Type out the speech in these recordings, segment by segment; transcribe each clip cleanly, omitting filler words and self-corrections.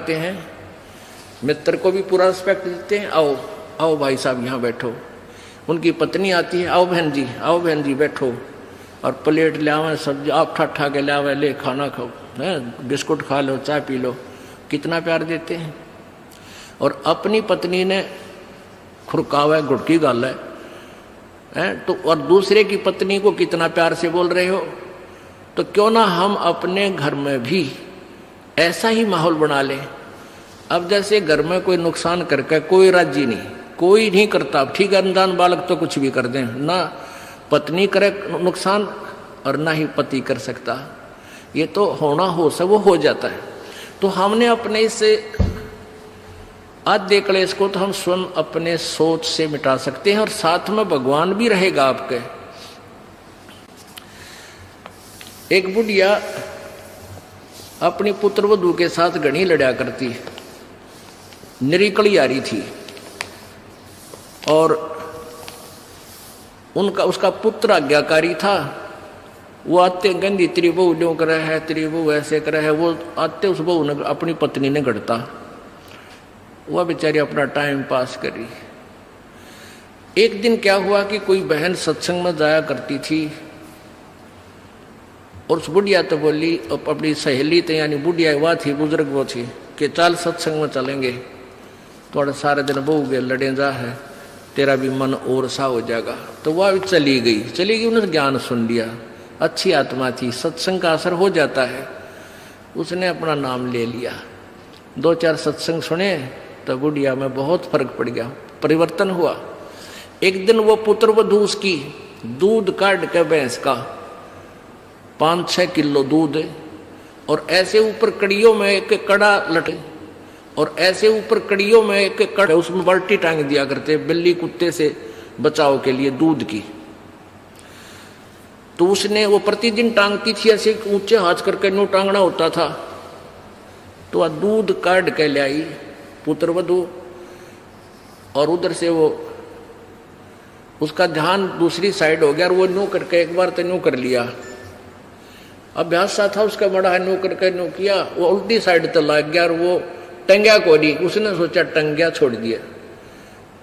हैं, मित्र को भी पूरा रिस्पेक्ट देते हैं। आओ आओ भाई साहब यहाँ बैठो। उनकी पत्नी आती है, आओ बहन जी, आओ बहन जी बैठो, और प्लेट ले आवे, सब्जी आप ठा के ले आवे, ले खाना खाओ, है बिस्कुट खा लो, चाय पी लो। कितना प्यार देते हैं। और अपनी पत्नी ने खुरकावा है, घुटकी गाल है तो, और दूसरे की पत्नी को कितना प्यार से बोल रहे हो। तो क्यों ना हम अपने घर में भी ऐसा ही माहौल बना लें। अब जैसे घर में कोई नुकसान करके कोई राजी नहीं, कोई नहीं करता, ठीक है, अनजान बालक तो कुछ भी कर दें, ना पत्नी करे नुकसान और ना ही पति कर सकता। ये तो होना हो सब वो हो जाता है। तो हमने अपने इस आद्य क्लेश को तो हम स्वयं अपने सोच से मिटा सकते हैं, और साथ में भगवान भी रहेगा आपके। एक बुढ़िया अपनी पुत्र वधू के साथ घनी लड़ा करती, निरीकली आ रही थी, और उसका पुत्र आज्ञाकारी था। वो आते गंदी तेरी बहू ड्यों करे है, तेरी बहू ऐसे करे है, वो आते उस बहू ने अपनी पत्नी ने गढ़ता, वह बेचारी अपना टाइम पास करी। एक दिन क्या हुआ कि कोई बहन सत्संग में जाया करती थी, और उस बुढ़िया तो बोली अपनी सहेली तो यानी बुढ़िया वह थी, बुजुर्ग वो थी, कि चल सत्संग में चलेंगे, थोड़ा सारे दिन बहू के लड़े जा है, तेरा भी मन और सा हो जाएगा। तो वह भी चली गई, उन्होंने ज्ञान सुन लिया, अच्छी आत्मा थी, सत्संग का असर हो जाता है। उसने अपना नाम ले लिया, 2-4 सत्संग सुने तो बुढ़िया में बहुत फर्क पड़ गया, परिवर्तन हुआ। एक दिन वो पुत्र वधू उसकी दूध काट के भैंस का 5-6 किलो दूध, और ऐसे ऊपर कड़ियों में एक कड़ा लटे, और ऐसे ऊपर कड़ियों में एक कड़ा, उसमें बाल्टी टांग दिया करते बिल्ली कुत्ते से बचाव के लिए दूध की। तो उसने वो प्रतिदिन टांगती थी, ऐसे ऊंचे हाथ करके नो टांगना होता था। तो वह दूध काट के ले आई पुत्र वधू, और उधर से वो उसका ध्यान दूसरी साइड हो गया, और वो नो करके एक बार तो नो कर लिया, अभ्यास सा था उसका बड़ा, नो करके नो किया, वो उल्टी साइड तो लग गया, और वो टंग्या को नहीं, उसने सोचा टंग्या छोड़ दिया,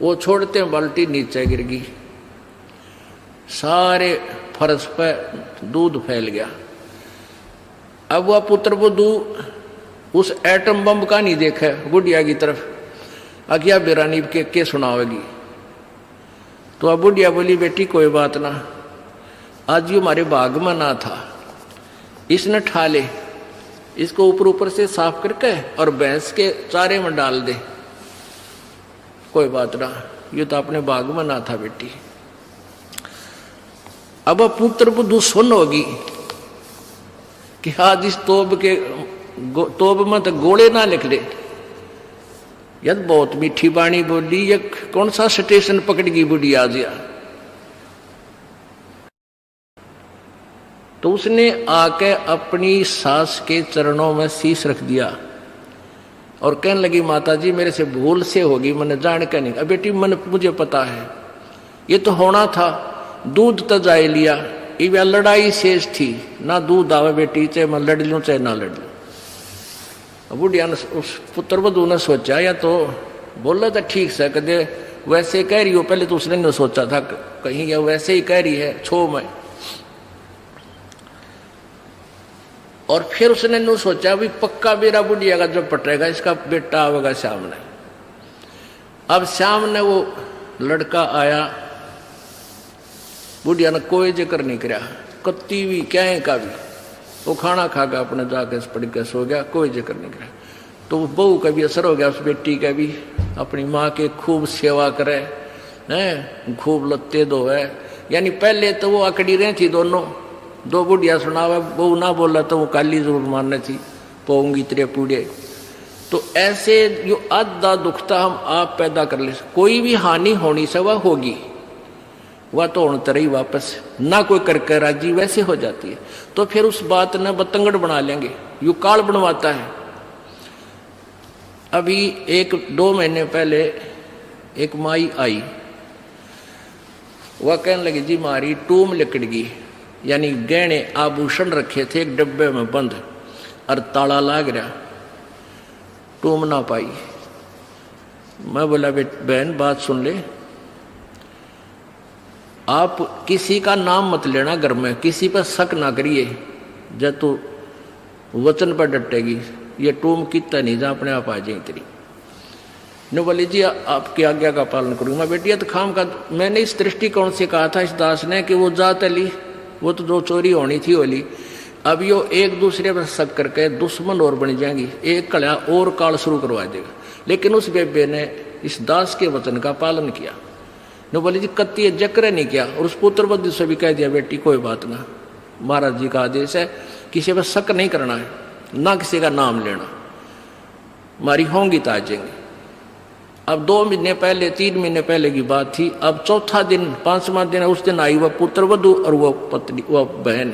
वो छोड़ते बाल्टी नीचे गिर गई, सारे फर्श पे दूध फैल गया। अब वह पुत्र वधू उस एटम बम का नहीं देखा बुढ़िया की तरफ, अगिया बेरानी के सुनावेगी। तो अब बुढ़िया बोली, बेटी कोई बात ना, आज ये हमारे बाग में ना था, इसने ठा ले, इसको ऊपर ऊपर से साफ करके और भैंस के चारे में डाल दे, कोई बात ना, ये तो अपने बाग में ना था बेटी। अब पुत्र बुद्धू सुन होगी कि आज इस तोब में तो गोले ना निकले, यद बहुत मीठी बाणी बोली, ये कौन सा स्टेशन पकड़ गई बुढ़ी आज या। तो उसने आके अपनी सास के चरणों में शीश रख दिया और कहने लगी, माता जी मेरे से भूल से होगी, मैंने जान के नहीं। अब बेटी मुझे पता है, ये तो होना था, दूध तो जाए लिया, ये लड़ाई शेष थी, ना दूध आवे बेटी, चाहे मैं लड़ लूं चाहे ना लड़ लूं। बुढ़िया ने उस पुत्र वधू ने सोचा, या तो बोल रहा था ठीक से, कदे वैसे कह रही हो, पहले तो उसने नहीं सोचा था कहीं या वैसे ही कह रही है छो में, और फिर उसने नहीं सोचा भी पक्का मेरा बुढ़िया का जब पटेगा इसका बेटा आवेगा सामने। अब सामने वो लड़का आया, बुढ़िया ने कोई जिक्र नहीं किया, कत्ती भी क्या का भी, वो खाना खा के अपने जाके पड़ के सो गया, कोई जिक्र नहीं किया। तो बहू का भी असर हो गया, उस बेटी का भी, अपनी माँ के खूब सेवा करे हैं, खूब लत्ते धोए। यानी पहले तो वो अकड़ी रही थी दोनों, दो बुढ़िया सुनावा, बहू ना बोला तो वो काली जरूर मारने थी, पोंगी तेरे पूड़े। तो ऐसे जो आधा दुखता हम आप पैदा कर ले, कोई भी हानि होनी से वह होगी, वह तो होने तरह ही वापस ना कोई करके राजी वैसे हो जाती है। तो फिर उस बात ने बतंगड़ बना लेंगे, यू काल बनवाता है। अभी 1-2 महीने पहले एक माई आई, वह कहने लगी, जी मारी टूम लिकड़ गई, यानी गहने आभूषण रखे थे एक डब्बे में बंद और ताला लाग रहा। टूम ना पाई। मैं बोला बहन बात सुन ले, आप किसी का नाम मत लेना घर में, किसी पर शक ना करिए, जब तू वचन पर डटेगी ये टूम कितना नहीं जा अपने आप आ जाए तेरी। नो बोले जी आपकी आज्ञा का पालन करूंगा। बेटिया तो खाम का, मैंने इस दृष्टिकोण से कहा था इस दास ने कि वो जात ली, वो तो जो चोरी होनी थी वो ली। अब यो एक दूसरे पर शक करके दुश्मन और बन जाएंगी, एक कड़ा और काल शुरू करवा देगा। लेकिन उस बेबे ने इस दास के वचन का पालन किया। नो बोले जी कत्ती जक्र नहीं किया, और उस पुत्र बद्ध से भी कह दिया बेटी कोई बात ना, महाराज जी का आदेश है, किसी पर शक नहीं करना है, ना किसी का नाम लेना, मारी होंगी तो आ जाएंगे। अब 2 महीने पहले 3 महीने पहले की बात थी। अब चौथा दिन 5वां दिन उस दिन आई वह पुत्र वधू और वह पत्नी वह बहन।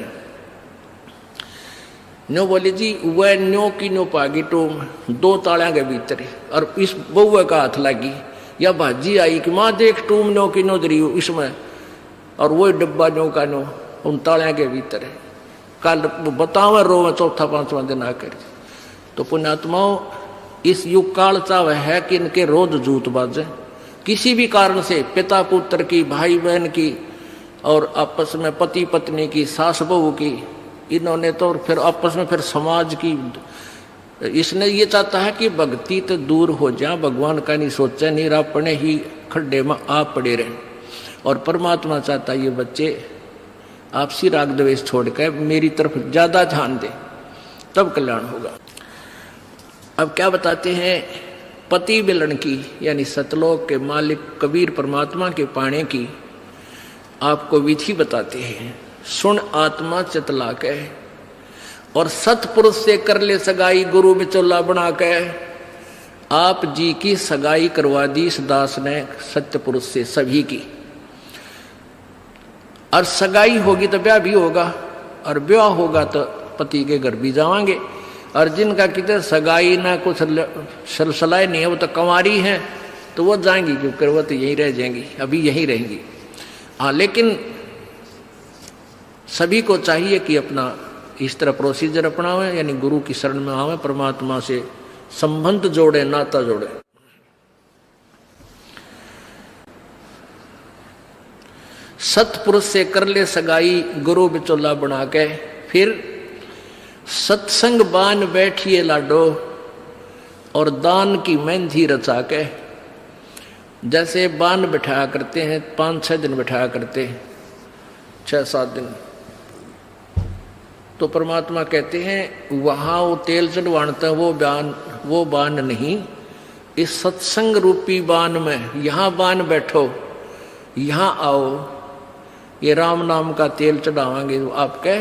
न्यो बोले जी वह न्यो की न्यो पागी टूम 2 तालियां के भीतर, और इस बउआ का हाथ लगी या भाजी आई कि माँ देख टूम न्यो की नो दरी इसमें, और वो डब्बा न्यो का नो उन तालियां के भीतर है। कल बताओ रो चौथा 5वां दिन आकर। तो पुण्यात्माओं इस युग काल चाव है कि इनके रोज जूत बाजे, किसी भी कारण से पिता पुत्र की, भाई बहन की, और आपस में पति पत्नी की, सास बहू की, इन्होंने तो फिर आपस में फिर समाज की। इसने ये चाहता है कि भक्ति तो दूर हो जाए, भगवान का नहीं सोचा, नहीं अपने ही खड्डे में आप पड़े रहे। और परमात्मा चाहता है ये बच्चे आपसी राग द्वेष छोड़ कर मेरी तरफ ज्यादा ध्यान दे, तब कल्याण होगा। अब क्या बताते हैं, पति मिलन की यानी सतलोक के मालिक कबीर परमात्मा के पाने की आपको विधि बताते हैं। सुन आत्मा चितला के, और सतपुरुष से कर ले सगाई, गुरु बिचौला बना के। आप जी की सगाई करवा दी इस दास ने सत्य पुरुष से सभी की, और सगाई होगी तो ब्याह भी होगा, और ब्याह होगा तो पति के घर भी जावांगे। और जिनका किधर सगाई ना कुछ सलसलाए नहीं है, वो तो कंवारी हैं, तो वो जाएंगी, क्योंकि वो तो यहीं रह जाएंगी, अभी यहीं रहेंगी। हाँ, लेकिन सभी को चाहिए कि अपना इस तरह प्रोसीजर अपनावें, यानी गुरु की शरण में आवे, परमात्मा से संबंध जोड़े, नाता जोड़े। सतपुरुष से कर ले सगाई, गुरु बिचौला बना के। फिर सत्संग बान बैठिए लाडो, और दान की मेहंदी रचा के। जैसे बान बिठाया करते हैं, 5-6 दिन बिठाया करते हैं, 6-7 दिन, तो परमात्मा कहते हैं वहां वो तेल चढ़वाता वो बान नहीं, इस सत्संग रूपी बान में यहां बान बैठो, यहां आओ, ये राम नाम का तेल चढ़ावांगे आपके,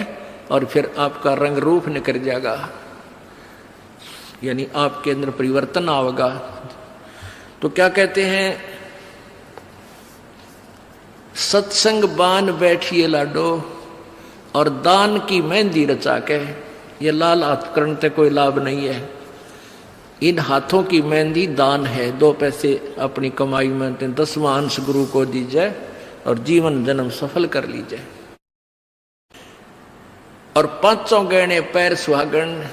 और फिर आपका रंग रूप निकल जाएगा, यानी आपके अंदर परिवर्तन आएगा। तो क्या कहते हैं, सत्संग बान बैठिए लाडो, और दान की मेहंदी रचा के। ये लाल हाथ करने से कोई लाभ नहीं है, इन हाथों की मेहंदी दान है। 2 पैसे अपनी कमाई में 10वां अंश गुरु को दीजिए, और जीवन जन्म सफल कर लीजिए। और 5 गहने पैर सुहागन,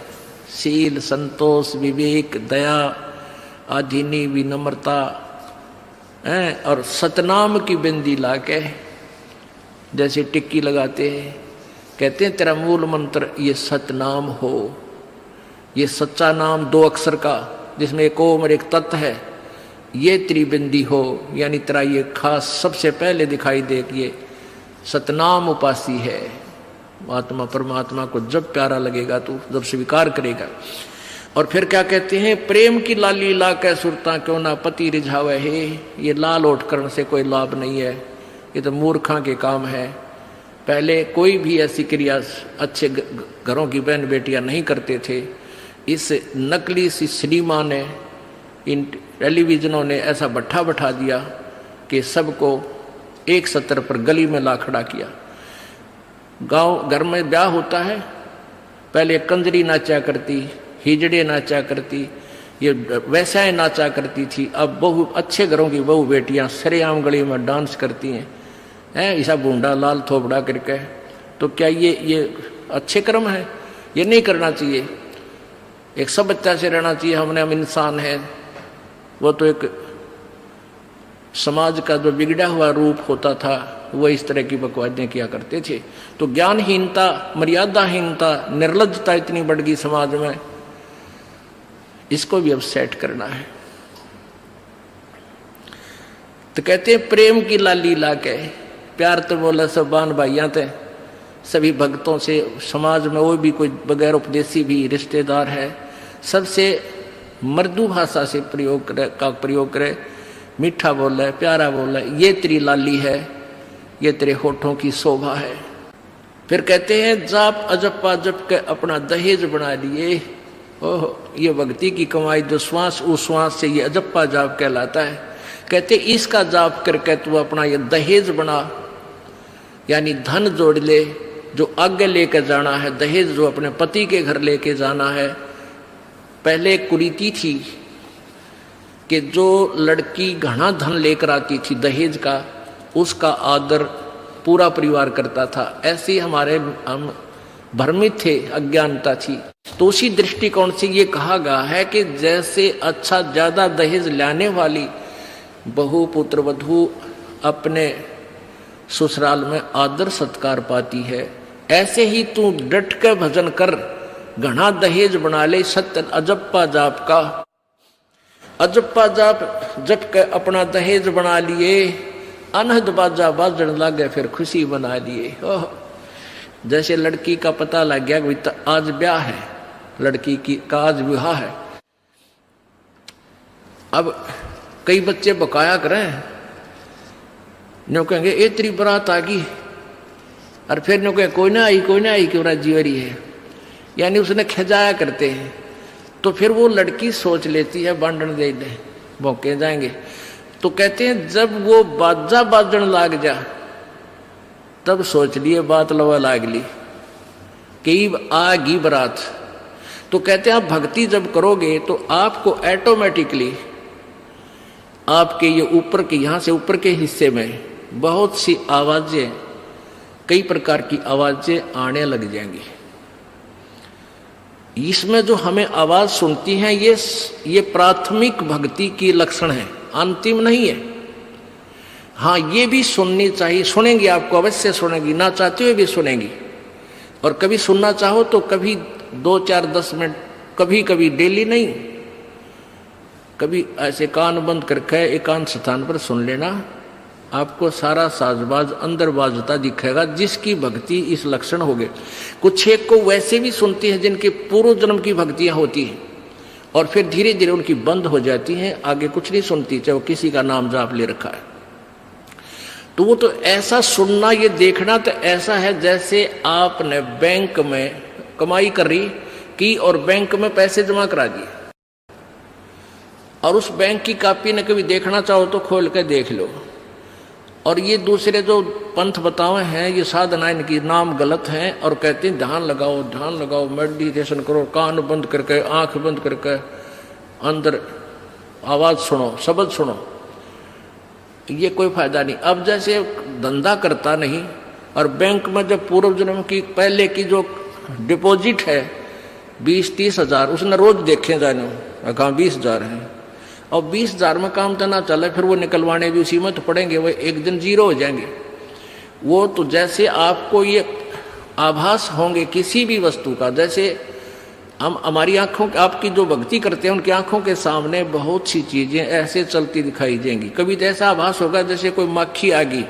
शील, संतोष, विवेक, दया, आधीनी, विनम्रता, और सतनाम की बिंदी लाके, जैसे टिक्की लगाते हैं, कहते हैं तेरा मूल मंत्र ये सतनाम हो, ये सच्चा नाम 2 अक्षर का, जिसमें एक ओम और एक तत् है, ये त्रिबिंदी हो, यानी तेरा ये खास सबसे पहले दिखाई दे कि ये सतनाम उपासी है। आत्मा परमात्मा को जब प्यारा लगेगा तो जब स्वीकार करेगा। और फिर क्या कहते हैं, प्रेम की लाली ला के सुरता क्यों ना पति रिझावे है। ये लाल ओठ करने से कोई लाभ नहीं है, ये तो मूर्खा के काम है। पहले कोई भी ऐसी क्रिया अच्छे घरों की बहन बेटियां नहीं करते थे। इस नकली सी सिनेमा ने, इन टेलीविजनों ने ऐसा भट्ठा बैठा दिया कि सबको एक सत्र पर गली में ला खड़ा किया। गांव घर में ब्याह होता है, पहले कंजरी नाचा करती, हिजड़े नाचा करती, ये वैसाएं नाचा करती थी। अब बहु अच्छे घरों की बहु बेटियां सरेआम गली में डांस करती हैं, ऐसा बूंदा लाल थोपड़ा करके। तो क्या ये अच्छे कर्म है? ये नहीं करना चाहिए। एक सभ्यता से रहना चाहिए, हम इंसान हैं। वो तो एक समाज का जो बिगड़ा हुआ रूप होता था, वो इस तरह की बकवादें किया करते थे। तो ज्ञानहीनता, मर्यादाहीनता, निर्लज्जता इतनी बढ़ गई समाज में, इसको भी अब सेट करना है। तो कहते हैं प्रेम की लाली लाके, प्यार तो बोला सब बान भाइयां थे, सभी भक्तों से, समाज में वो भी कोई बगैर उपदेशी भी रिश्तेदार है, सबसे मृदु भाषा से प्रयोग करे, मीठा बोला है, प्यारा बोला है, ये तेरी लाली है, ये तेरे होठों की शोभा है। फिर कहते हैं जाप अजप्पा जप के अपना दहेज बना लिए। ओह, ये भक्ति की कमाई जो श्वास उस श्वास से, ये अजप्पा जाप कहलाता है। कहते इसका जाप करके तू अपना ये दहेज बना, यानी धन जोड़ ले, जो आगे लेकर जाना है, दहेज जो अपने पति के घर लेके जाना है। पहले एक कुरीति थी कि जो लड़की घना धन लेकर आती थी दहेज का, उसका आदर पूरा परिवार करता था। ऐसे हमारे हम भ्रमित थे, अज्ञानता थी। तो उसी दृष्टिकोण से ये कहा गया है कि जैसे अच्छा ज्यादा दहेज लाने वाली बहु पुत्र वधू अपने ससुराल में आदर सत्कार पाती है, ऐसे ही तू डट के भजन कर, घना दहेज बना ले सत्य अजप्पा जाप का। अजप्पा जाप जप के अपना दहेज बना लिए, अनहद बाजा बाजन लागे फिर खुशी बना लिए। ओह, जैसे लड़की का पता लग गया कि आज ब्याह है, लड़की की का आज विवाह है। अब कई बच्चे बकाया करें, न्यों कहेंगे ए तेरी बारात आ गई, और फिर न्यों कहें कोई ना आई क्यों राजी हो रही है, यानी उसने खजाया करते हैं। तो फिर वो लड़की सोच लेती है बांधन दे दे, मौके जाएंगे। तो कहते हैं जब वो बाजा बाजन लाग जा, तब सोच लिए बात लवा लाग ली कि आगी बारात। तो कहते हैं आप भक्ति जब करोगे तो आपको ऑटोमेटिकली आपके ये ऊपर के, यहाँ से ऊपर के हिस्से में बहुत सी आवाजें, कई प्रकार की आवाजें आने लग जाएंगी। इसमें जो हमें आवाज सुनती हैं, ये प्राथमिक भक्ति की लक्षण है, अंतिम नहीं है। हाँ, ये भी सुननी चाहिए, सुनेंगी, आपको अवश्य सुनेंगी, ना चाहते हुए भी सुनेंगी। और कभी सुनना चाहो तो कभी 2, 4, 10 मिनट, कभी कभी डेली नहीं, कभी ऐसे कान बंद करके एकांत स्थान पर सुन लेना, आपको सारा साजबाज अंदर बाजता दिखेगा, जिसकी भक्ति इस लक्षण हो गए। कुछ एक को वैसे भी सुनती हैं जिनके पूर्व जन्म की भक्तियां होती हैं, और फिर धीरे धीरे उनकी बंद हो जाती हैं, आगे कुछ नहीं सुनती, चाहे वो किसी का नाम जाप ले रखा है। तो वो तो ऐसा सुनना, ये देखना तो ऐसा है जैसे आपने बैंक में कमाई करी की और बैंक में पैसे जमा करा दिए, और उस बैंक की कॉपी ने कभी देखना चाहो तो खोल के देख लो। और ये दूसरे जो पंथ बताए हैं, ये साधना इनकी नाम गलत हैं, और कहते हैं ध्यान लगाओ, मेडिटेशन करो, कान बंद करके, आंख बंद करके, अंदर आवाज सुनो, शब्द सुनो। ये कोई फायदा नहीं। अब जैसे धंधा करता नहीं, और बैंक में जब पूर्व जन्म की पहले की जो डिपॉजिट है 20-30 हजार, उसने रोज देखे जाने, कहा 20,000 है, और 20,000 में काम तो ना चले, फिर वो निकलवाने भी उसी में तो पड़ेंगे, वो एक दिन जीरो हो जाएंगे। वो तो जैसे आपको ये आभास होंगे किसी भी वस्तु का, जैसे हम हमारी आंखों, आपकी जो भक्ति करते हैं उनकी आंखों के सामने बहुत सी चीजें ऐसे चलती दिखाई देंगी। कभी तो ऐसा आभास होगा जैसे कोई मक्खी आ गई,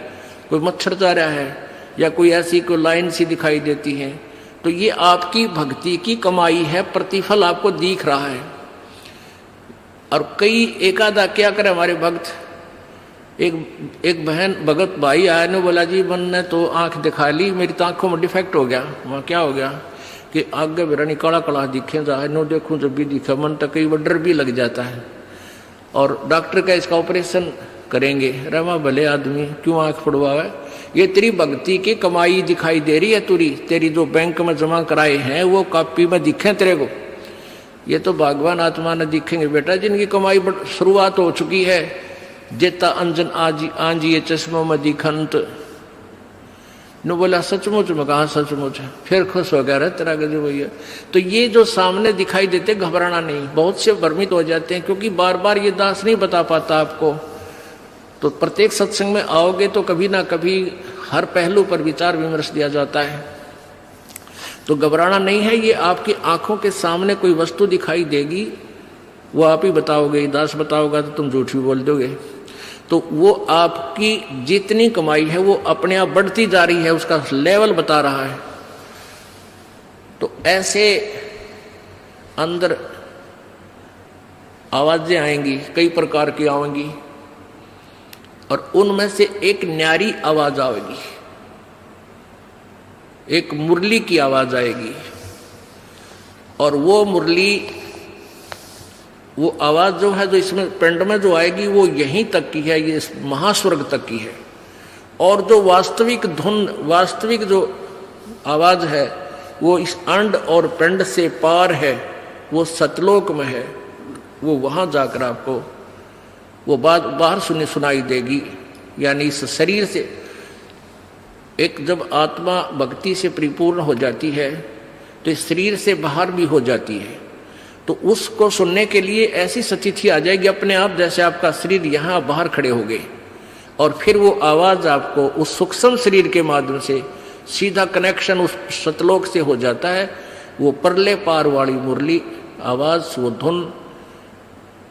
कोई मच्छर जा रहा है, या कोई ऐसी कोई लाइन सी दिखाई देती है। तो ये आपकी भक्ति की कमाई है, प्रतिफल आपको दिख रहा है। और कई एकादा क्या करे हमारे भक्त, एक बहन भगत भाई आया ने बोला जी मैंने तो आंख दिखा ली, मेरी तो आंखों में डिफेक्ट हो गया। वहाँ क्या हो गया कि आगे बेरानी काला काला दिखे जाए, नो देखूं जब भी दिखा, मन तक कई डर भी लग जाता है। और डॉक्टर का इसका ऑपरेशन करेंगे, रमा भले आदमी क्यों आंख फुड़वावे, ये तेरी भक्ति की कमाई दिखाई दे रही है, तेरी जो बैंक में जमा कराए हैं वो कॉपी में दिखे तेरे को। ये तो भगवान आत्मा ने दिखेंगे बेटा, जिनकी कमाई शुरुआत हो चुकी है। जेता अंजन आंजी ये चश्मों में दिखंत, नो बोला सचमुच में, कहा सचमुच है, फिर खुश हो गया, रहे तेरा गजब भैया। तो ये जो सामने दिखाई देते घबराना नहीं। बहुत से भ्रमित हो जाते हैं क्योंकि बार बार ये दास नहीं बता पाता आपको। तो प्रत्येक सत्संग में आओगे तो कभी ना कभी हर पहलू पर विचार विमर्श दिया जाता है। तो घबराना नहीं है। ये आपकी आंखों के सामने कोई वस्तु दिखाई देगी, वो आप ही बताओगे, दास बताओगा तो तुम झूठ भी बोल दोगे। तो वो आपकी जितनी कमाई है वो अपने आप बढ़ती जा रही है, उसका लेवल बता रहा है। तो ऐसे अंदर आवाजें आएंगी, कई प्रकार की आएंगी, और उनमें से एक न्यारी आवाज आएगी, एक मुरली की आवाज आएगी। और वो मुरली, वो आवाज जो है, जो इसमें पिंड में जो आएगी, वो यहीं तक की है, ये महास्वर्ग तक की है। और जो वास्तविक धुन, वास्तविक जो आवाज है, वो इस अंड और पिंड से पार है, वो सतलोक में है। वो वहां जाकर आपको वो बात बाहर सुनाई देगी। यानी इस शरीर से एक जब आत्मा भक्ति से परिपूर्ण हो जाती है तो इस शरीर से बाहर भी हो जाती है। तो उसको सुनने के लिए ऐसी स्थिति आ जाएगी अपने आप, जैसे आपका शरीर यहाँ बाहर खड़े हो गए, और फिर वो आवाज आपको उस सूक्ष्म शरीर के माध्यम से सीधा कनेक्शन उस सतलोक से हो जाता है। वो परले पार वाली मुरली आवाज, वो धुन,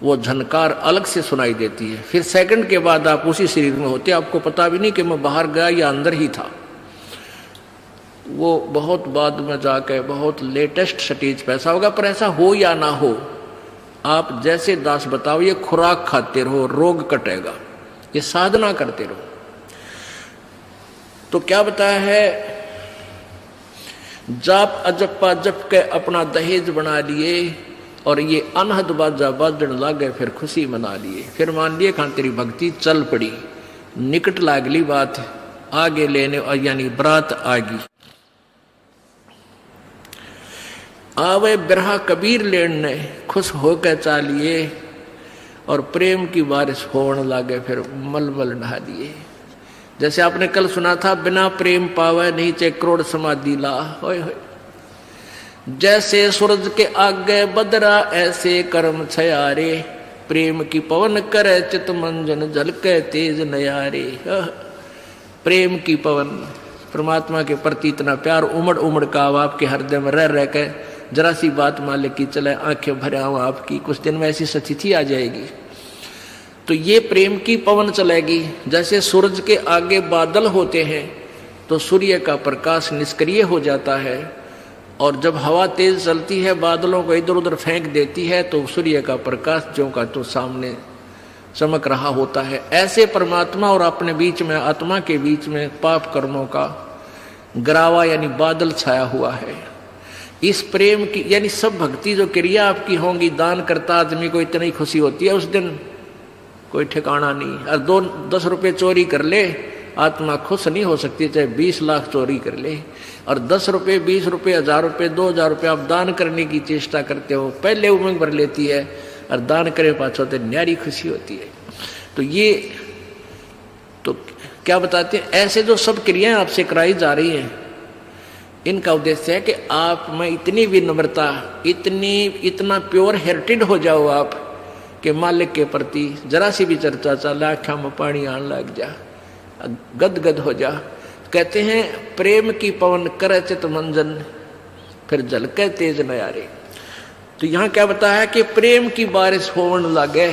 वो झनकार अलग से सुनाई देती है। फिर सेकंड के बाद आप उसी शरीर में होते, आपको पता भी नहीं कि मैं बाहर गया या अंदर ही था। वो बहुत बाद में जाके बहुत लेटेस्ट स्टेज पे ऐसा होगा। पर ऐसा हो या ना हो, आप जैसे दास बताओ, ये खुराक खाते रहो, रोग कटेगा, ये साधना करते रहो। तो क्या बताया है, जाप अजप्पा जप के अपना दहेज बना लिए, और ये अनहद बाजा बाजन लागे, फिर खुशी मना लिए। फिर मान लिए खान तेरी भक्ति चल पड़ी, निकट लागली बात आगे लेने, यानी बरात आगी। आवे बिरहा कबीर लेने, खुश होकर चालिए, और प्रेम की बारिश होने लागे, फिर मलमल नहा दिए। जैसे आपने कल सुना था, बिना प्रेम पावे नहीं चे करोड़ समाधि ला। होय होय। जैसे सूरज के आगे बदरा, ऐसे कर्म छयारे, प्रेम की पवन करे चित मंजन, झलके तेज नयारे। प्रेम की पवन, परमात्मा के प्रति इतना प्यार उमड़ उमड़ का अब आपके हृदय में रह रह के जरा सी बात मालिक की चले, आंखें भरे आऊं आपकी, कुछ दिन में ऐसी स्थिति आ जाएगी। तो ये प्रेम की पवन चलेगी। जैसे सूरज के आगे बादल होते हैं तो सूर्य का प्रकाश निष्क्रिय हो जाता है, और जब हवा तेज चलती है बादलों को इधर उधर फेंक देती है तो सूर्य का प्रकाश जो का तो सामने चमक रहा होता है। ऐसे परमात्मा और अपने बीच में, आत्मा के बीच में पाप कर्मों का गरावा यानी बादल छाया हुआ है। इस प्रेम की यानी सब भक्ति जो क्रिया आपकी होंगी, दान करता आदमी को इतनी खुशी होती है, उस दिन कोई ठिकाना नहीं। और 10 रुपये चोरी कर ले, आत्मा खुश नहीं हो सकती, चाहे 20 लाख चोरी कर ले। और 10 रुपये, 20 रुपये, 1000 रुपये, 2000 रुपये आप दान करने की चेष्टा करते हो, पहले उमंग भर लेती है, और दान करे पाछो तो न्यारी खुशी होती है। तो ये तो क्या बताते हैं, ऐसे जो सब क्रियाएं आपसे कराई जा रही हैं, इनका उद्देश्य है कि आप में इतनी विनम्रता, इतना प्योर हार्टेड हो जाओ आप कि मालिक के प्रति जरा सी भी चर्चा चला, आँखों में पानी आने लग जा, गदगद हो जा। कहते हैं प्रेम की पवन करे चित मंजन, फिर झलके तेज नयारे। तो यहाँ क्या बताया कि प्रेम की बारिश होने लगे,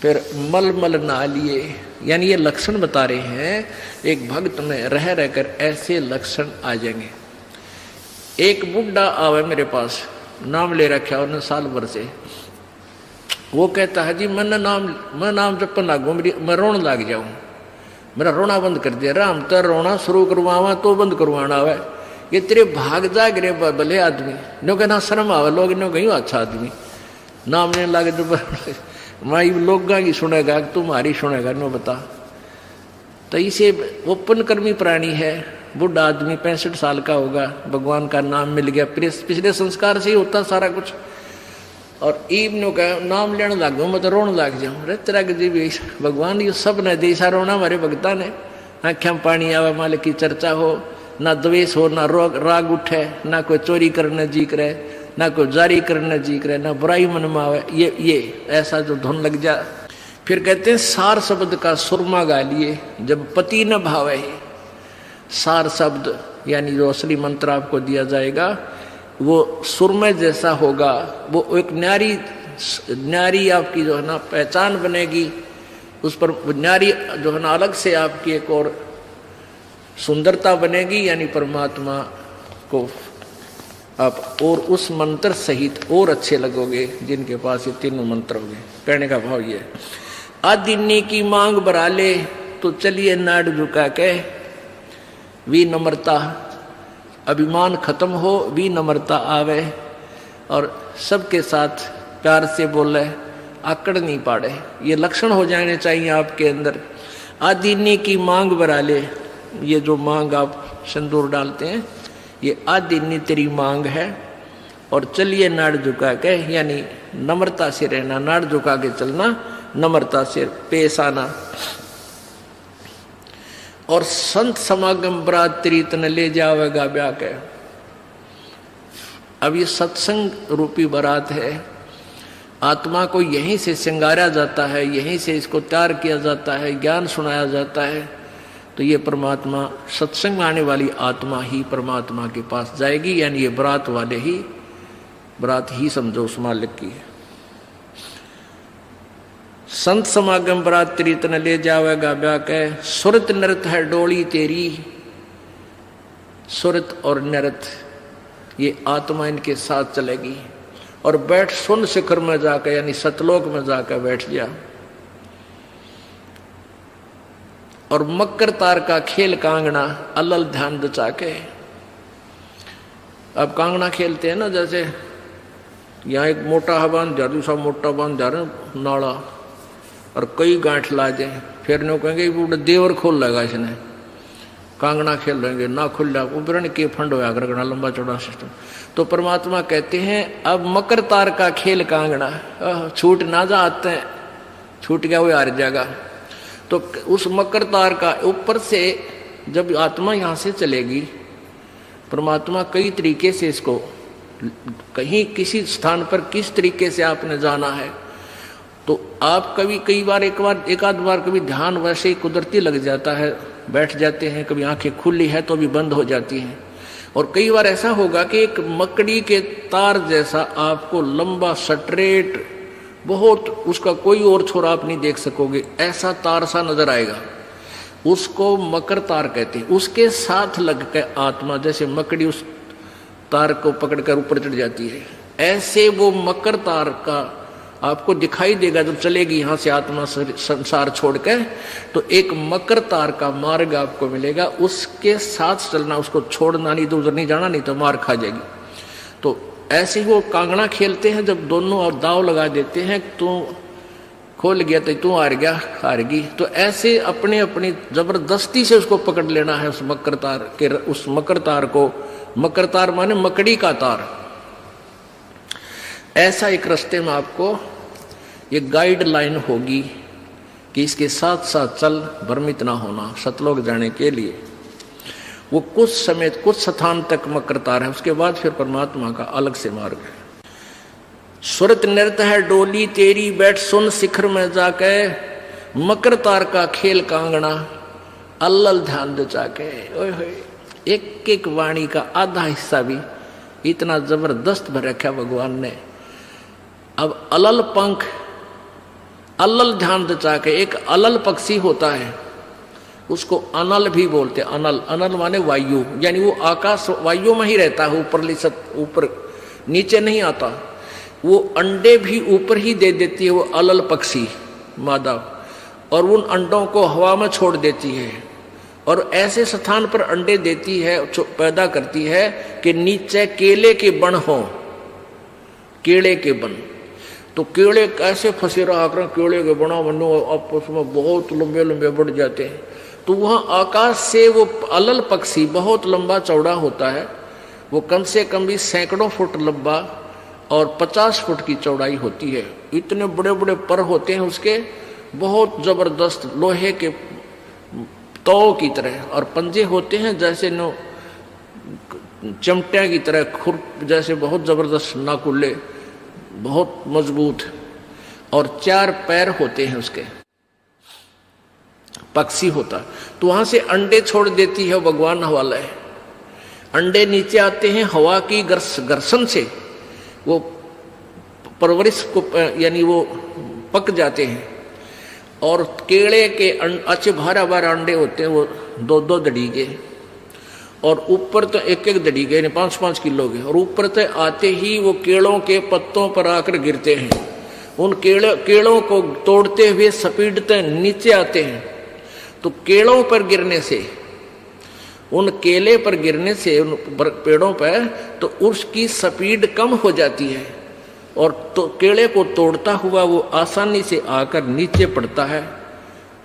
फिर मल मल नहा लिए। यानी ये लक्षण बता रहे हैं, एक भक्त में रह रहकर ऐसे लक्षण आ जाएंगे। एक बुढ़ा आवे मेरे पास, नाम ले रखा उन्होंने साल भर से। वो कहता है जी मैं नाम जपन लागू, मैं रोने लग जाऊं, मेरा रोना बंद कर दिया। राम तो रोना शुरू करवावा तो बंद करवाना आवे, ये तेरे भाग जाग रे भले आदमी। नो कहना शर्म आवे, लोग नो कहीं अच्छा आदमी नाम लेने लगे तो माई लोग की सुनेगा, तुम्हारी सुनेगा, नो बता। तो इसे ओपन कर्मी प्राणी है, बुढ़ा आदमी 65 साल का होगा, भगवान का नाम मिल गया, पिछले संस्कार से ही होता सारा कुछ। और ईब नो कह नाम लेने लग गो, मैं तो रोने लग जाऊँ। अरे तेरा जी भगवान ये सब ने देशा रोना हमारे भगता ने, आँखें में पानी आवे, मालिक की चर्चा हो, ना द्वेष हो, ना राग उठे, ना कोई चोरी करने जी करे, ना कोई जारी करने जी करे, ना बुराई मन में आवे, ये ऐसा जो धुन लग जा। फिर कहते हैं सार शब्द का सुरमा गा लिए जब पति न भावे। सार शब्द यानी जो असली मंत्र आपको दिया जाएगा वो सुरमय जैसा होगा, वो एक न्यारी आपकी जो है ना पहचान बनेगी, उस पर न्यारी जो है ना अलग से आपकी एक और सुंदरता बनेगी, यानी परमात्मा को आप और उस मंत्र सहित और अच्छे लगोगे जिनके पास ये तीनों मंत्र होंगे। कहने का भाव ये, आदिन्नी की मांग बरा ले तो चलिए नाड़ झुका के, विनम्रता, अभिमान खत्म हो, विनम्रता आवे और सबके साथ प्यार से बोले, आकड़ नहीं पाड़े, ये लक्षण हो जाने चाहिए आपके अंदर। आदिन्नी की मांग बरा ले, ये जो मांग आप सिंदूर डालते हैं ये आदिन्नी तेरी मांग है, और चलिए नाड़ झुका के, यानी नम्रता से रहना, नाड़ झुका के चलना, नम्रता से पेश आना। और संत समागम बरात तेरी तन ले जावेगा ब्याह के। अब ये सत्संग रूपी बारात है, आत्मा को यहीं से श्रृंगारा जाता है, यहीं से इसको तैयार किया जाता है, ज्ञान सुनाया जाता है, तो ये परमात्मा सत्संग में आने वाली आत्मा ही परमात्मा के पास जाएगी, यानी ये बरात वाले ही, बरात ही समझो उस मालिक की है। संत समागम बरात तेरी तन ले जावेगा ब्याह के, सुरत नृत है डोली तेरी। सुरत और नृत ये आत्मा इनके साथ चलेगी, और बैठ सुन शिखर में जाकर, यानी सतलोक में जाकर बैठ लिया। और मकर तार का खेल कांगना अलल ध्यान दचा के। अब कांगना खेलते हैं ना, जैसे यहाँ एक मोटा बांध जा, दूसरा मोटा बांध जा रहे नाड़ा, और कई गांठ ला जाए, फिर नो कहेंगे वो देवर खोल लेगा इसने, कांगना खेल रहेंगे ना खुल जा, उबरण के फंड होया करना, लंबा चौड़ा सिस्टम। तो परमात्मा कहते हैं अब मकर तार का खेल कांगना, छूट ना जा आते हैं, छूट गया वो हार जाएगा। तो उस मकर तार का ऊपर से जब आत्मा यहाँ से चलेगी, परमात्मा कई तरीके से इसको, कहीं किसी स्थान पर किस तरीके से आपने जाना है, तो आप कभी एक आध बार कभी ध्यान वैसे ही कुदरती लग जाता है, बैठ जाते हैं, कभी आंखें खुली है तो भी बंद हो जाती हैं, और कई बार ऐसा होगा कि एक मकड़ी के तार जैसा आपको लंबा स्ट्रेट, बहुत उसका कोई और छोर आप नहीं देख सकोगे, ऐसा तार सा नजर आएगा, उसको मकर तार कहते हैं। उसके साथ लग के आत्मा जैसे मकड़ी उस तार को पकड़कर ऊपर चढ़ जाती है, ऐसे वो मकर तार का आपको दिखाई देगा जब चलेगी यहाँ से आत्मा संसार छोड़ के, तो एक मकर तार का मार्ग आपको मिलेगा, उसके साथ चलना, उसको छोड़ना नहीं, तो उधर नहीं जाना, नहीं तो मार खा जाएगी। तो ऐसे ही वो कांगड़ा खेलते हैं, जब दोनों और दाव लगा देते हैं, तू खोल गया तो तू हार गया, हारगी, तो ऐसे अपने अपनी जबरदस्ती से उसको पकड़ लेना है, उस मकर तार के, उस मकर तार को। मकर तार माने मकड़ी का तार। ऐसा एक रास्ते में आपको ये गाइडलाइन होगी कि इसके साथ साथ चल, भ्रमित ना होना। सतलोक जाने के लिए वो कुछ समय, कुछ स्थान तक मकर तार है, उसके बाद फिर परमात्मा का अलग से मार्ग है। सुरत नृत्य है डोली तेरी, बैठ सुन शिखर में जाके, मकर तार का खेल कांगना अल्लल ध्यान दे जाके। ओए होए, एक एक वाणी का आधा हिस्सा भी इतना जबरदस्त भर रखा भगवान ने। अब अलल पंख, अलल ध्यान दचा के, एक अलल पक्षी होता है, उसको अनल भी बोलते हैं। अनल, अनल माने वायु, यानी वो आकाश वायु में ही रहता है, ऊपर नीचे नहीं आता। वो अंडे भी ऊपर ही दे देती है, वो अलल पक्षी मादा, और उन अंडों को हवा में छोड़ देती है, और ऐसे स्थान पर अंडे देती है, पैदा करती है कि नीचे केले के बन हो, केले के बन। तो केले कैसे फंसे रहा कर, केले के बना बनो आपस में बहुत लंबे लंबे बढ़ जाते हैं। तो वहाँ आकाश से वो अलल पक्षी बहुत लंबा चौड़ा होता है, वो कम से कम भी सैकड़ों फुट लंबा और 50 फुट की चौड़ाई होती है। इतने बड़े बड़े पर होते हैं उसके, बहुत जबरदस्त लोहे के तौ की तरह, और पंजे होते हैं जैसे नो चमटिया की तरह, खुर जैसे बहुत जबरदस्त नाकुल्ले, बहुत मजबूत, और 4 पैर होते हैं उसके, पक्षी होता। तो वहां से अंडे छोड़ देती है भगवान हवाला है। अंडे नीचे आते हैं हवा की घर्षण से, वो परवरिश को यानी वो पक जाते हैं, और केले के अच्छे भारा भारा अंडे होते हैं, वो 2-2 दड़ी के, और ऊपर तो 1-1 दड़ी के, 5-5 किलो के, और ऊपर से आते ही वो केलों के पत्तों पर आकर गिरते हैं। उन केलों को तोड़ते हुए सपीटते नीचे आते हैं। तो केलों पर गिरने से, उन केले पर गिरने से, उन पेड़ों पर, तो उसकी स्पीड कम हो जाती है, और तो केले को तोड़ता हुआ वो आसानी से आकर नीचे पड़ता है,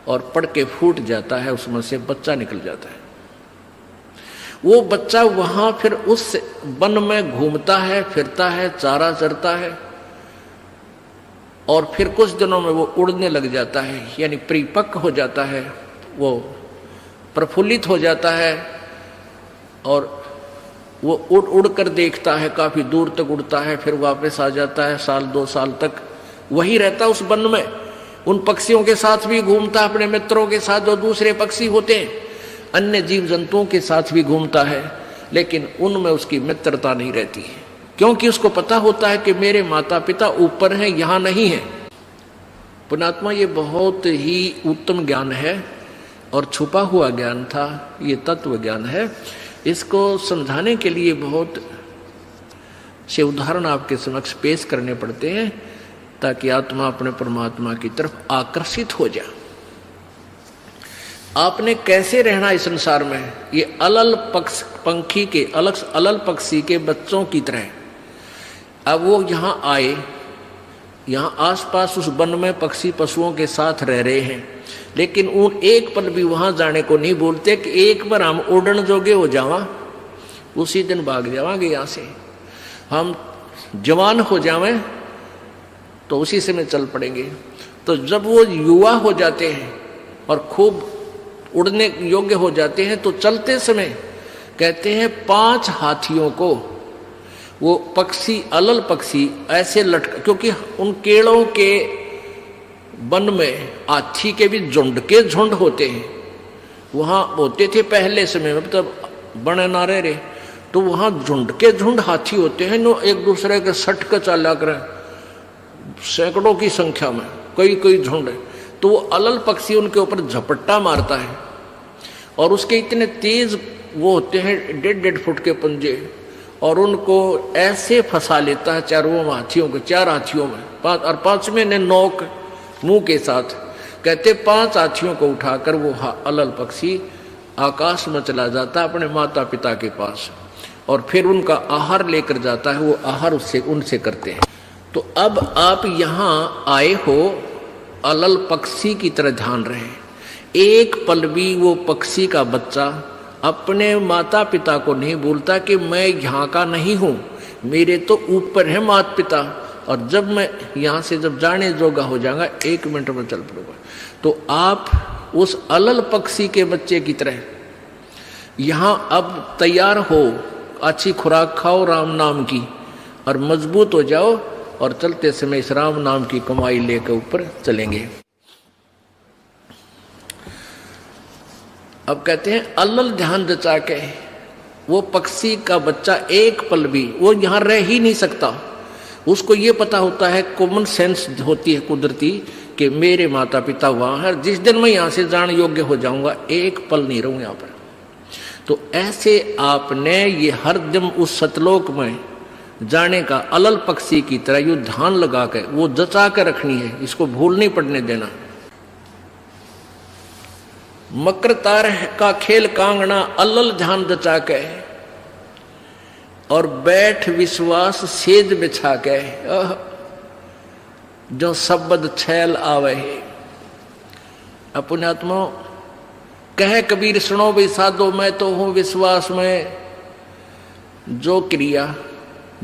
और पड़ के फूट जाता है, उसमें से बच्चा निकल जाता है। वो बच्चा वहां फिर उस वन में घूमता है, फिरता है, चारा चरता है, और फिर कुछ दिनों में वो उड़ने लग जाता है, यानी परिपक्व हो जाता है, वो प्रफुल्लित हो जाता है, और वो उड़ कर देखता है, काफी दूर तक उड़ता है, फिर वापस आ जाता है, 1-2 साल तक वही रहता उस वन में। उन पक्षियों के साथ भी घूमता, अपने मित्रों के साथ जो दूसरे पक्षी होते हैं, अन्य जीव जंतुओं के साथ भी घूमता है, लेकिन उनमें उसकी मित्रता नहीं रहती है, क्योंकि उसको पता होता है कि मेरे माता पिता ऊपर हैं, यहां नहीं है। पुण्यात्मा, ये बहुत ही उत्तम ज्ञान है और छुपा हुआ ज्ञान था, ये तत्व ज्ञान है। इसको समझाने के लिए बहुत से उदाहरण आपके समक्ष पेश करने पड़ते हैं, ताकि आत्मा अपने परमात्मा की तरफ आकर्षित हो जाए। आपने कैसे रहना इस संसार में, ये अलल पक्षी के बच्चों की तरह। अब वो यहाँ आए, यहाँ आसपास उस वन में पक्षी पशुओं के साथ रह रहे हैं, लेकिन उन एक पल भी वहां जाने को नहीं बोलते कि एक बार हम उड़न जोगे हो जावा, उसी दिन भाग जावांगे यहाँ से, हम जवान हो जावें तो उसी समय चल पड़ेंगे। तो जब वो युवा हो जाते हैं और खूब उड़ने योग्य हो जाते हैं, तो चलते समय कहते हैं 5 हाथियों को वो पक्षी, अलल पक्षी ऐसे लटका, क्योंकि उन केड़ों के वन में हाथी के भी झुंड के झुंड होते हैं, वहां होते थे पहले समय में, तब बने ना रहे, तो वहां झुंड के झुंड हाथी होते हैं, नो एक दूसरे के सट कर चाला करें, सैकड़ों की संख्या में, कई झुंड है। तो वो अलल पक्षी उनके ऊपर झपट्टा मारता है, और उसके इतने तेज वो होते हैं 1.5 फुट के पंजे, और उनको ऐसे फंसा लेता है चारों हाथियों को, 4 हाथियों में, 5 और 5वें ने नोक मुंह के साथ, कहते 5 हाथियों को उठाकर वो अलल पक्षी आकाश में चला जाता है अपने माता पिता के पास, और फिर उनका आहार लेकर जाता है, वो आहार उससे उनसे करते हैं। तो अब आप यहाँ आए हो, अलल पक्षी की तरह ध्यान रहे। एक पल भी वो पक्षी का बच्चा अपने माता पिता को नहीं बोलता कि मैं यहाँ का नहीं हूँ, मेरे तो ऊपर है माता पिता, और जब मैं यहाँ से जब जाने जोगा हो जाऊंगा 1 मिनट में चल पड़ूंगा। तो आप उस अलल पक्षी के बच्चे की तरह यहाँ अब तैयार हो, अच्छी खुराक खाओ राम नाम की, और मजबूत हो जाओ, और चलते समय इस राम नाम की कमाई लेकर ऊपर चलेंगे। अब कहते हैं अलल ध्यान जचा के वो पक्षी का बच्चा एक पल भी वो यहाँ रह ही नहीं सकता। उसको ये पता होता है, कॉमन सेंस होती है कुदरती, कि मेरे माता पिता वहाँ है, जिस दिन मैं यहाँ से जान योग्य हो जाऊंगा एक पल नहीं रहूँ यहाँ पर। तो ऐसे आपने ये हर दिन उस सतलोक में जाने का अलल पक्षी की तरह यू ध्यान लगा के वो जचा के रखनी है, इसको भूल नहीं पड़ने देना। मकर तार का खेल कांगना अलल ध्यान जचा के, और बैठ विश्वास सेज बिछा के, जो शब्द छैल आवे है। पुण्यात्मा कहे कबीर सुनो भी साधो, मैं तो हूं विश्वास में। जो क्रिया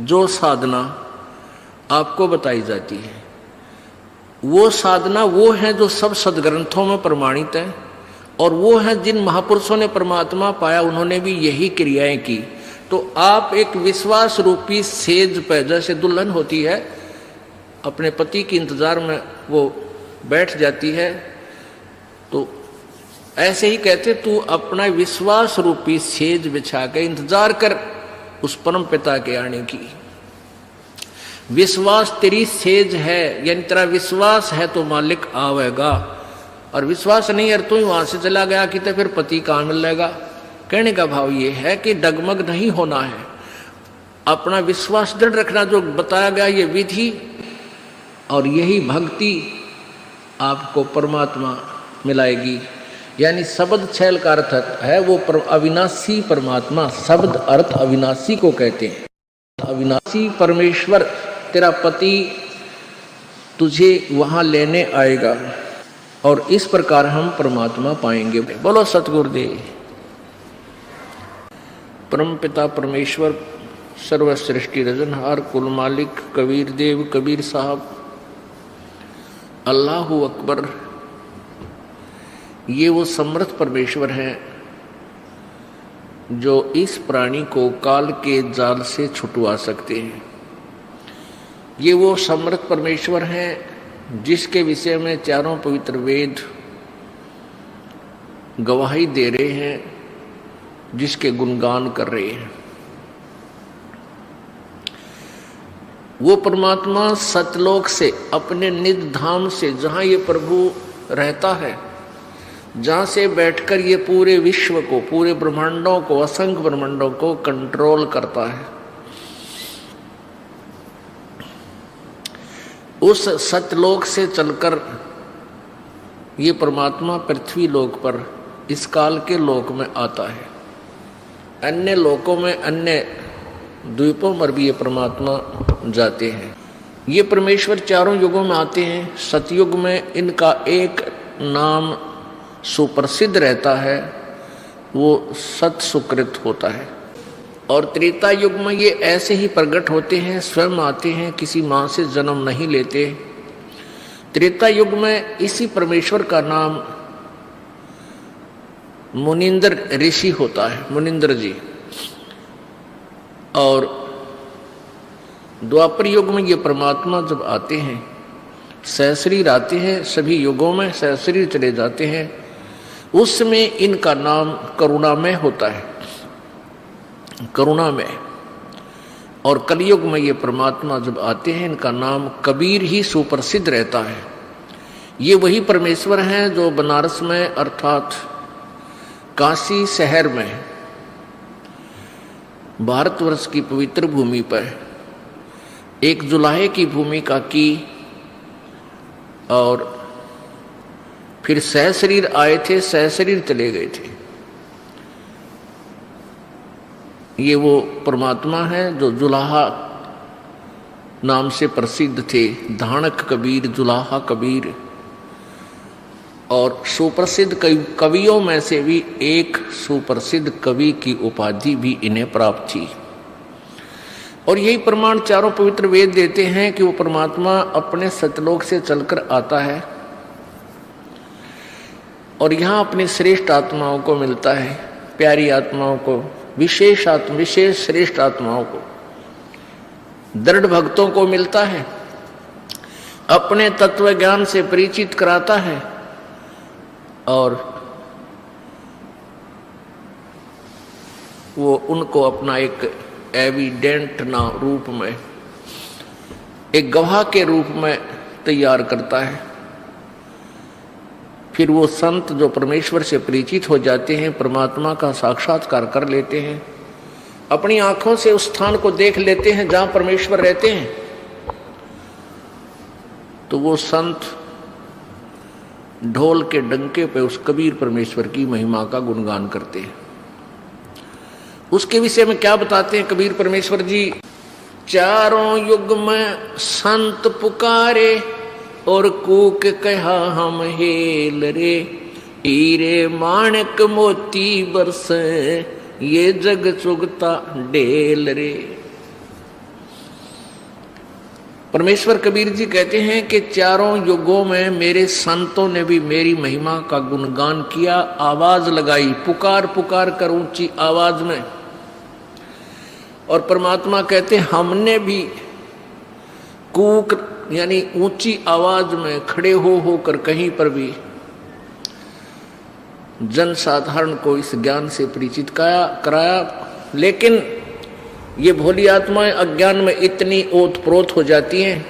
जो साधना आपको बताई जाती है, वो साधना वो है जो सब सदग्रंथों में प्रमाणित है, और वो हैं जिन महापुरुषों ने परमात्मा पाया, उन्होंने भी यही क्रियाएं की। तो आप एक विश्वास रूपी सेज पे, जैसे दुल्हन होती है अपने पति के इंतजार में वो बैठ जाती है, तो ऐसे ही कहते तू अपना विश्वास रूपी सेज बिछा के इंतजार कर उस परम पिता के आने की। विश्वास तेरी सेज है, यानी तेरा विश्वास है तो मालिक आवेगा, और विश्वास नहीं है तू ही वहां से चला गया कि तो फिर पति कहां मिलेगा। कहने का भाव ये है कि डगमग नहीं होना है, अपना विश्वास दृढ़ रखना। जो बताया गया ये विधि और यही भक्ति आपको परमात्मा मिलाएगी। यानी शब्द छैल का अर्थ है वो अविनाशी परमात्मा, शब्द अर्थ अविनाशी को कहते हैं। अविनाशी परमेश्वर तेरा पति तुझे वहां लेने आएगा और इस प्रकार हम परमात्मा पाएंगे। बोलो सतगुरुदेव। परम पिता परमेश्वर सर्वसृष्टि रजनहार कुल मालिक कबीर देव कबीर साहब अल्लाहु अकबर, ये वो समर्थ परमेश्वर हैं जो इस प्राणी को काल के जाल से छुटवा सकते हैं। ये वो समर्थ परमेश्वर हैं जिसके विषय में चारों पवित्र वेद गवाही दे रहे हैं, जिसके गुणगान कर रहे हैं। वो परमात्मा सतलोक से अपने निज धाम से, जहां ये प्रभु रहता है, जहां से बैठकर ये पूरे विश्व को, पूरे ब्रह्मांडों को, असंख्य ब्रह्मांडों को कंट्रोल करता है, उस सतलोक से चलकर ये परमात्मा पृथ्वी लोक पर इस काल के लोक में आता है। अन्य लोकों में, अन्य द्वीपों पर भी ये परमात्मा जाते हैं। ये परमेश्वर चारों युगों में आते हैं। सतयुग में इनका एक नाम सुप्रसिद्ध रहता है, वो सत सुकृत होता है। और त्रेता युग में ये ऐसे ही प्रकट होते हैं, स्वयं आते हैं, किसी माँ से जन्म नहीं लेते। त्रेता युग में इसी परमेश्वर का नाम मुनिंद्र ऋषि होता है, मुनिंद्र जी। और द्वापर युग में ये परमात्मा जब आते हैं, सहस्रीर आते हैं, सभी युगों में सहस्रीर चले जाते हैं, उसमें इनका नाम करुणामय होता है, करुणामय। और कलयुग में ये परमात्मा जब आते हैं, इनका नाम कबीर ही सुप्रसिद्ध रहता है। ये वही परमेश्वर हैं जो बनारस में अर्थात काशी शहर में, भारतवर्ष की पवित्र भूमि पर एक जुलाहे की भूमिका की और फिर सहशरीर आए थे, सहशरीर चले गए थे। ये वो परमात्मा है जो जुलाहा नाम से प्रसिद्ध थे, धाणक कबीर, जुलाहा कबीर। और सुप्रसिद्ध कवियों में से भी एक सुप्रसिद्ध कवि की उपाधि भी इन्हें प्राप्त थी। और यही प्रमाण चारों पवित्र वेद देते हैं कि वो परमात्मा अपने सतलोक से चलकर आता है और यहाँ अपनी श्रेष्ठ आत्माओं को मिलता है, प्यारी आत्माओं को, विशेष श्रेष्ठ आत्माओं को, दृढ़ भक्तों को मिलता है, अपने तत्व ज्ञान से परिचित कराता है और वो उनको अपना एक एविडेंट ना रूप में, एक गवाह के रूप में तैयार करता है। फिर वो संत जो परमेश्वर से परिचित हो जाते हैं, परमात्मा का साक्षात्कार कर लेते हैं, अपनी आंखों से उस स्थान को देख लेते हैं जहां परमेश्वर रहते हैं, तो वो संत ढोल के डंके पे उस कबीर परमेश्वर की महिमा का गुणगान करते हैं। उसके विषय में क्या बताते हैं कबीर परमेश्वर जी? चारों युग में संत पुकारे और कूक कहा हम हेल रे, हीरे माणक मोती बरसे ये जग चुगता ढेल रे। परमेश्वर कबीर जी कहते हैं कि चारों युगों में मेरे संतों ने भी मेरी महिमा का गुणगान किया, आवाज लगाई, पुकार पुकार कर ऊंची आवाज में। और परमात्मा कहते हैं हमने भी कूक यानी ऊंची आवाज में खड़े हो होकर कहीं पर भी जन साधारण को इस ज्ञान से परिचित कराया। लेकिन ये भोली आत्माएं अज्ञान में इतनी ओतप्रोत हो जाती हैं,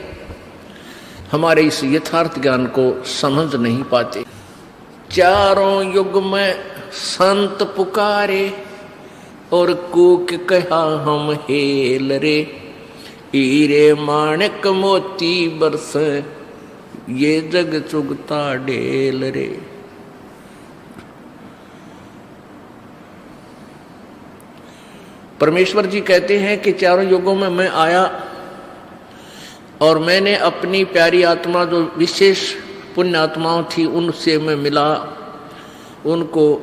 हमारे इस यथार्थ ज्ञान को समझ नहीं पाते। चारों युग में संत पुकारे और कूक कहा हम हेल रे, हीरे माणिक मोती बरस ये जग चुगता ढेल रे। परमेश्वर जी कहते हैं कि चारों युगों में मैं आया और मैंने अपनी प्यारी आत्मा जो विशेष पुण्य आत्माओं थी उनसे मैं मिला, उनको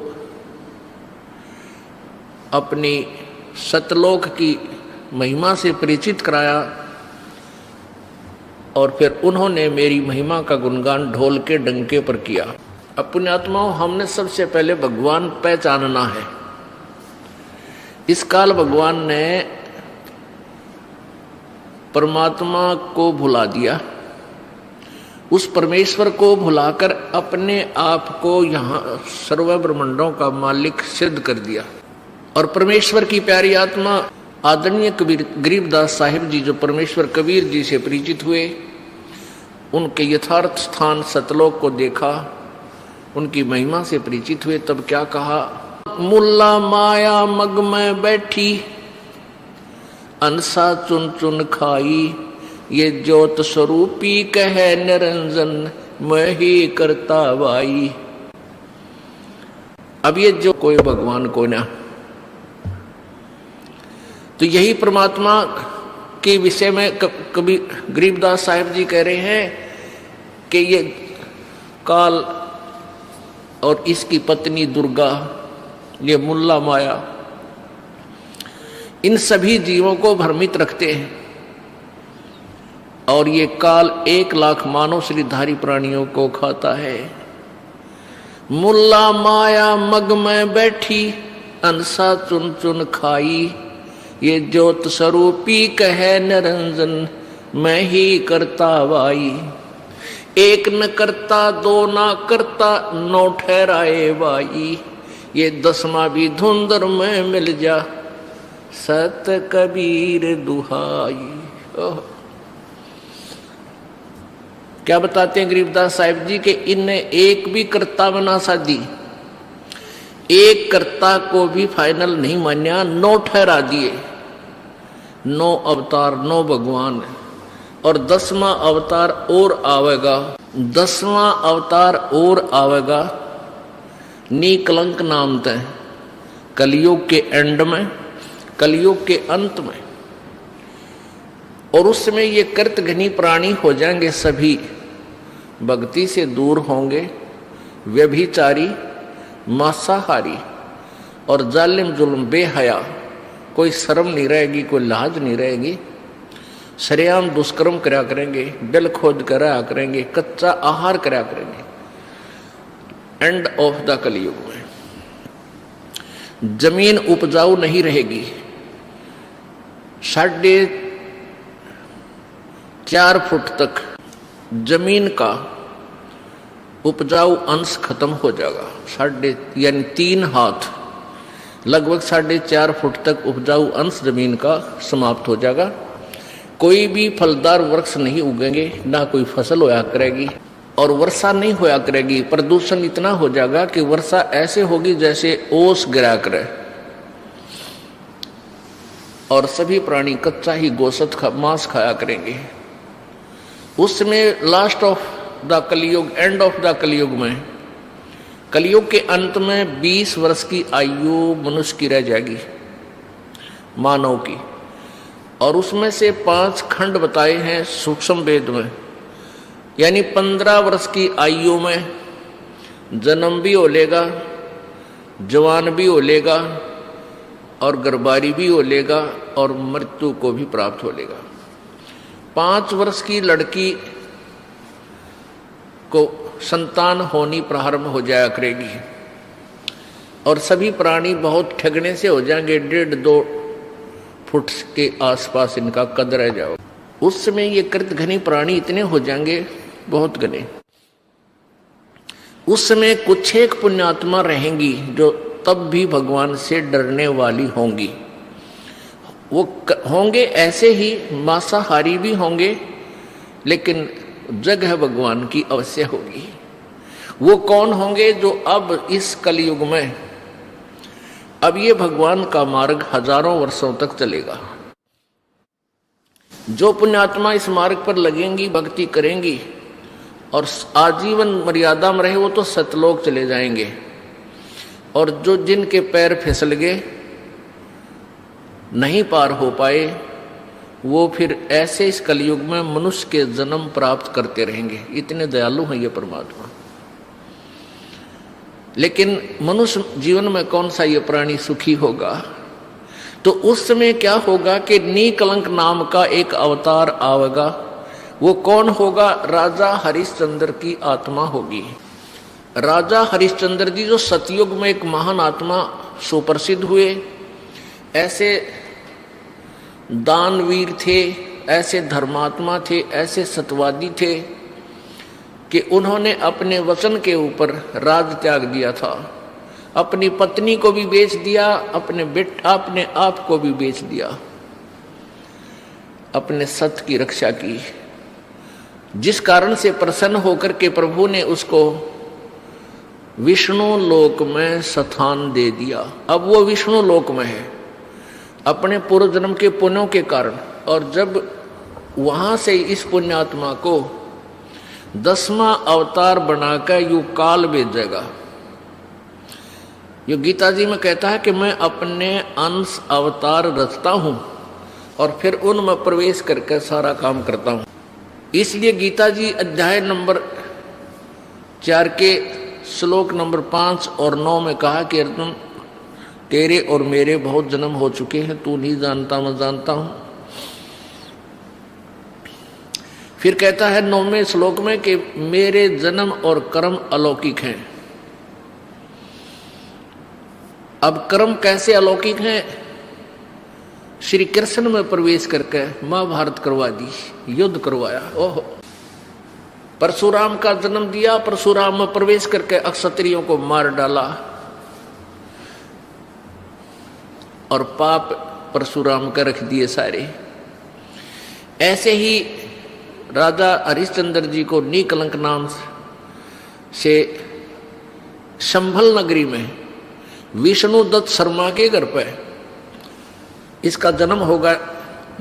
अपनी सतलोक की महिमा से परिचित कराया और फिर उन्होंने मेरी महिमा का गुणगान ढोल के डंके पर किया। अब पुण्यात्माओं, हमने सबसे पहले भगवान पहचानना है। इस काल भगवान ने परमात्मा को भुला दिया, उस परमेश्वर को भुलाकर अपने आप को यहाँ सर्व ब्रह्मांडों का मालिक सिद्ध कर दिया। और परमेश्वर की प्यारी आत्मा आदरणीय गरीबदास साहिब जी जो परमेश्वर कबीर जी से परिचित हुए, उनके यथार्थ स्थान सतलोक को देखा, उनकी महिमा से परिचित हुए, तब क्या कहा? मुल्ला माया मग में बैठी अनसा चुन चुन खाई, ये ज्योत स्वरूपी कहे निरंजन मैं ही करता वाई। अब ये जो कोई भगवान को ना, तो यही परमात्मा के विषय में कभी गरीबदास साहिब जी कह रहे हैं कि ये काल और इसकी पत्नी दुर्गा, ये मुल्ला माया, इन सभी जीवों को भ्रमित रखते हैं। और ये काल 1,00,000 मानव शरीरधारी प्राणियों को खाता है। मुल्ला माया मग में बैठी अनसा चुन चुन खाई, ये ज्योत स्वरूपी कहे निरंजन मैं ही करता वाई। एक न करता दो ना करता नौ ठहराए वाई, ये 10वां भी धुंधर में मिल जा सत कबीर दुहाई। क्या बताते हैं गरीबदास साहिब जी के इनने एक भी कर्ता बना साधी, एक कर्ता को भी फाइनल नहीं मान्या, 9 ठहरा दिए। 9 अवतार, 9 भगवान, और 10वां अवतार और आवेगा, 10वां अवतार और आवेगा निकलंक नाम तय, कलयुग के एंड में, कलयुग के अंत में। और उसमें ये कृतघ्नी प्राणी हो जाएंगे, सभी भक्ति से दूर होंगे, व्यभिचारी, मांसाहारी और जालिम जुल्म बेहया, कोई शर्म नहीं रहेगी, कोई लाज नहीं रहेगी, सरेआम दुष्कर्म करा करेंगे, बिल खोद करा करेंगे, कच्चा आहार करा करेंगे। एंड ऑफ द कलयुग में जमीन उपजाऊ नहीं रहेगी, 4.5 फुट तक जमीन का उपजाऊ अंश खत्म हो जाएगा। यानी 3 हाथ, लगभग 4.5 फुट तक उपजाऊ अंश जमीन का समाप्त हो जाएगा। कोई भी फलदार वृक्ष नहीं उगेंगे, ना कोई फसल होया करेगी, और वर्षा नहीं होया करेगी। प्रदूषण इतना हो जाएगा कि वर्षा ऐसे होगी जैसे ओस गिरा करे, और सभी प्राणी कच्चा ही गोश्त मांस खाया करेंगे। उसमें लास्ट ऑफ द कलयुग, एंड ऑफ द कलयुग में, कलयुग के अंत में 20 वर्ष की आयु मनुष्य की रह जाएगी, मानव की। और उसमें से 5 खंड बताए हैं सूक्ष्म वेद में, यानी 15 वर्ष की आयु में जन्म भी हो लेगा, जवान भी हो लेगा, और गर्भारी भी हो लेगा, और मृत्यु को भी प्राप्त हो लेगा। 5 वर्ष की लड़की को संतान होनी प्रारंभ हो जाया करेगी और सभी प्राणी बहुत ठगने से हो जाएंगे, 1.5-2 फुट के आसपास इनका कद रह जाओ। उस समय ये कृत घनी प्राणी इतने हो जाएंगे, बहुत घने। उस समय कुछ एक पुण्यात्मा रहेंगी जो तब भी भगवान से डरने वाली होंगी। वो होंगे ऐसे ही मांसाहारी भी होंगे, लेकिन जगह भगवान की अवश्य होगी। वो कौन होंगे? जो अब इस कलयुग में, अब ये भगवान का मार्ग हजारों वर्षों तक चलेगा। जो पुण्यात्मा इस मार्ग पर लगेंगी, भक्ति करेंगी और आजीवन मर्यादा में रहे, वो तो सतलोक चले जाएंगे। और जो जिनके पैर फिसल गए, नहीं पार हो पाए, वो फिर ऐसे इस कलयुग में मनुष्य के जन्म प्राप्त करते रहेंगे। इतने दयालु हैं ये परमात्मा। लेकिन मनुष्य जीवन में कौन सा ये प्राणी सुखी होगा? तो उस समय क्या होगा कि नीकलंक नाम का एक अवतार आवेगा। वो कौन होगा? राजा हरिश्चंद्र की आत्मा होगी। राजा हरिश्चंद्र जी जो सतयुग में एक महान आत्मा सुप्रसिद्ध हुए, ऐसे दानवीर थे, ऐसे धर्मात्मा थे, ऐसे सत्यवादी थे कि उन्होंने अपने वचन के ऊपर राज त्याग दिया था। अपनी पत्नी को भी बेच दिया, अपने आप को भी बेच दिया, अपने सत्य की रक्षा की। जिस कारण से प्रसन्न होकर के प्रभु ने उसको विष्णु लोक में स्थान दे दिया। अब वो विष्णु लोक में है अपने पूर्व जन्म के पुण्यों के कारण। और जब वहां से इस पुण्यात्मा को 10वां अवतार बनाकर यू काल भेजेगा। यो गीता जी में कहता है कि मैं अपने अंश अवतार रचता हूं और फिर उनमें प्रवेश करके सारा काम करता हूं। इसलिए गीता जी अध्याय नंबर 4 के श्लोक नंबर 5 और 9 में कहा कि अर्जुन, तेरे और मेरे बहुत जन्म हो चुके हैं, तू नहीं जानता, मैं जानता हूं। फिर कहता है 9वें श्लोक में कि मेरे जन्म और कर्म अलौकिक हैं। अब कर्म कैसे अलौकिक हैं? श्री कृष्ण में प्रवेश करके महाभारत करवा दी, युद्ध करवाया। ओहो, परशुराम का जन्म दिया, परशुराम में प्रवेश करके क्षत्रियों को मार डाला और पाप परशुराम का रख दिए सारे। ऐसे ही राजा हरिश्चंद्र जी को नीकलंक नाम से संभल नगरी में विष्णुदत्त शर्मा के घर पे इसका जन्म होगा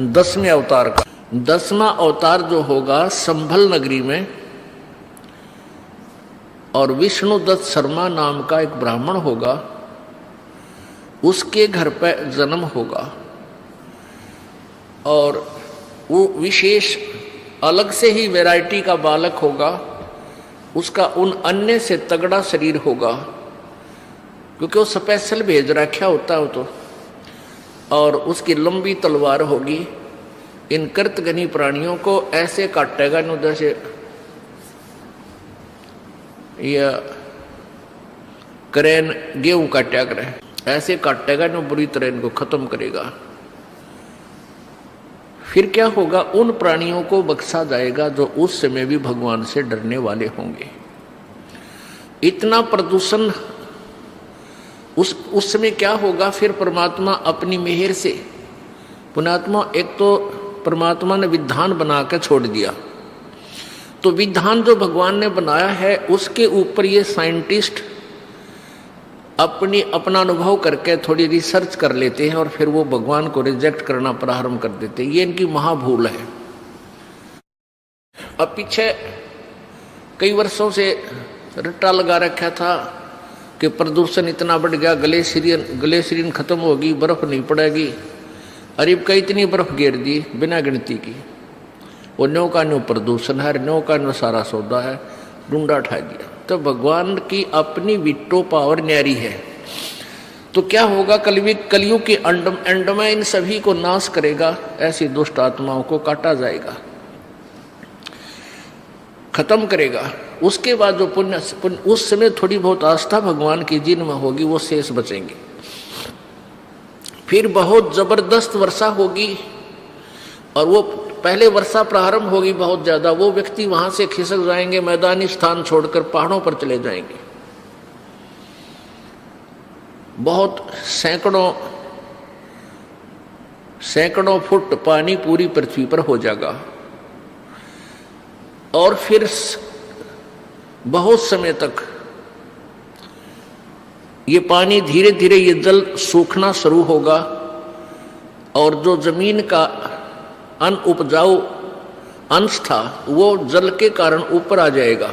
10वें अवतार का। 10वां अवतार जो होगा संभल नगरी में, और विष्णुदत्त शर्मा नाम का एक ब्राह्मण होगा, उसके घर पे जन्म होगा। और वो विशेष अलग से ही वैरायटी का बालक होगा। उसका उन अन्य से तगड़ा शरीर होगा, क्योंकि वो स्पेशल भेज रखा होता है तो। और उसकी लंबी तलवार होगी। इन कृतघ्नी प्राणियों को ऐसे काटेगा न, जैसे या करेन गेहूं काटा करे, ऐसे काटेगा न, बुरी तरह इनको खत्म करेगा। फिर क्या होगा? उन प्राणियों को बख्शा जाएगा जो उस समय भी भगवान से डरने वाले होंगे। इतना प्रदूषण उस समय क्या होगा? फिर परमात्मा अपनी मेहर से, पुण्यात्मा, एक तो परमात्मा ने विधान बना कर छोड़ दिया, तो विधान जो भगवान ने बनाया है उसके ऊपर ये साइंटिस्ट अपना अनुभव करके थोड़ी रिसर्च कर लेते हैं और फिर वो भगवान को रिजेक्ट करना प्रारंभ कर देते हैं। ये इनकी महाभूल है। अब पीछे कई वर्षों से रट्टा लगा रखा था कि प्रदूषण इतना बढ़ गया, ग्लेशियन खत्म होगी, बर्फ नहीं पड़ेगी। अरीब का इतनी बर्फ गिर दी बिना गिनती की। वो न्यो का न्यो प्रदूषण है, न्यो का न्यो सारा सौदा है, डूंडा उठा दिया। तो भगवान की अपनी विटो पावर न्यारी है। तो क्या होगा? कलयुग के एंड में इन सभी को नाश करेगा, ऐसी दुष्ट आत्माओं को काटा जाएगा। खत्म करेगा। उसके बाद जो पुण्य उस समय थोड़ी बहुत आस्था भगवान की जिनमें होगी वो शेष बचेंगे। फिर बहुत जबरदस्त वर्षा होगी और वो पहले वर्षा प्रारंभ होगी बहुत ज्यादा, वो व्यक्ति वहां से खिसक जाएंगे, मैदानी स्थान छोड़कर पहाड़ों पर चले जाएंगे। बहुत सैकड़ों फुट पानी पूरी पृथ्वी पर हो जाएगा और फिर बहुत समय तक ये पानी धीरे धीरे ये जल सूखना शुरू होगा और जो जमीन का अनउपजाऊ अंश था वो जल के कारण ऊपर आ जाएगा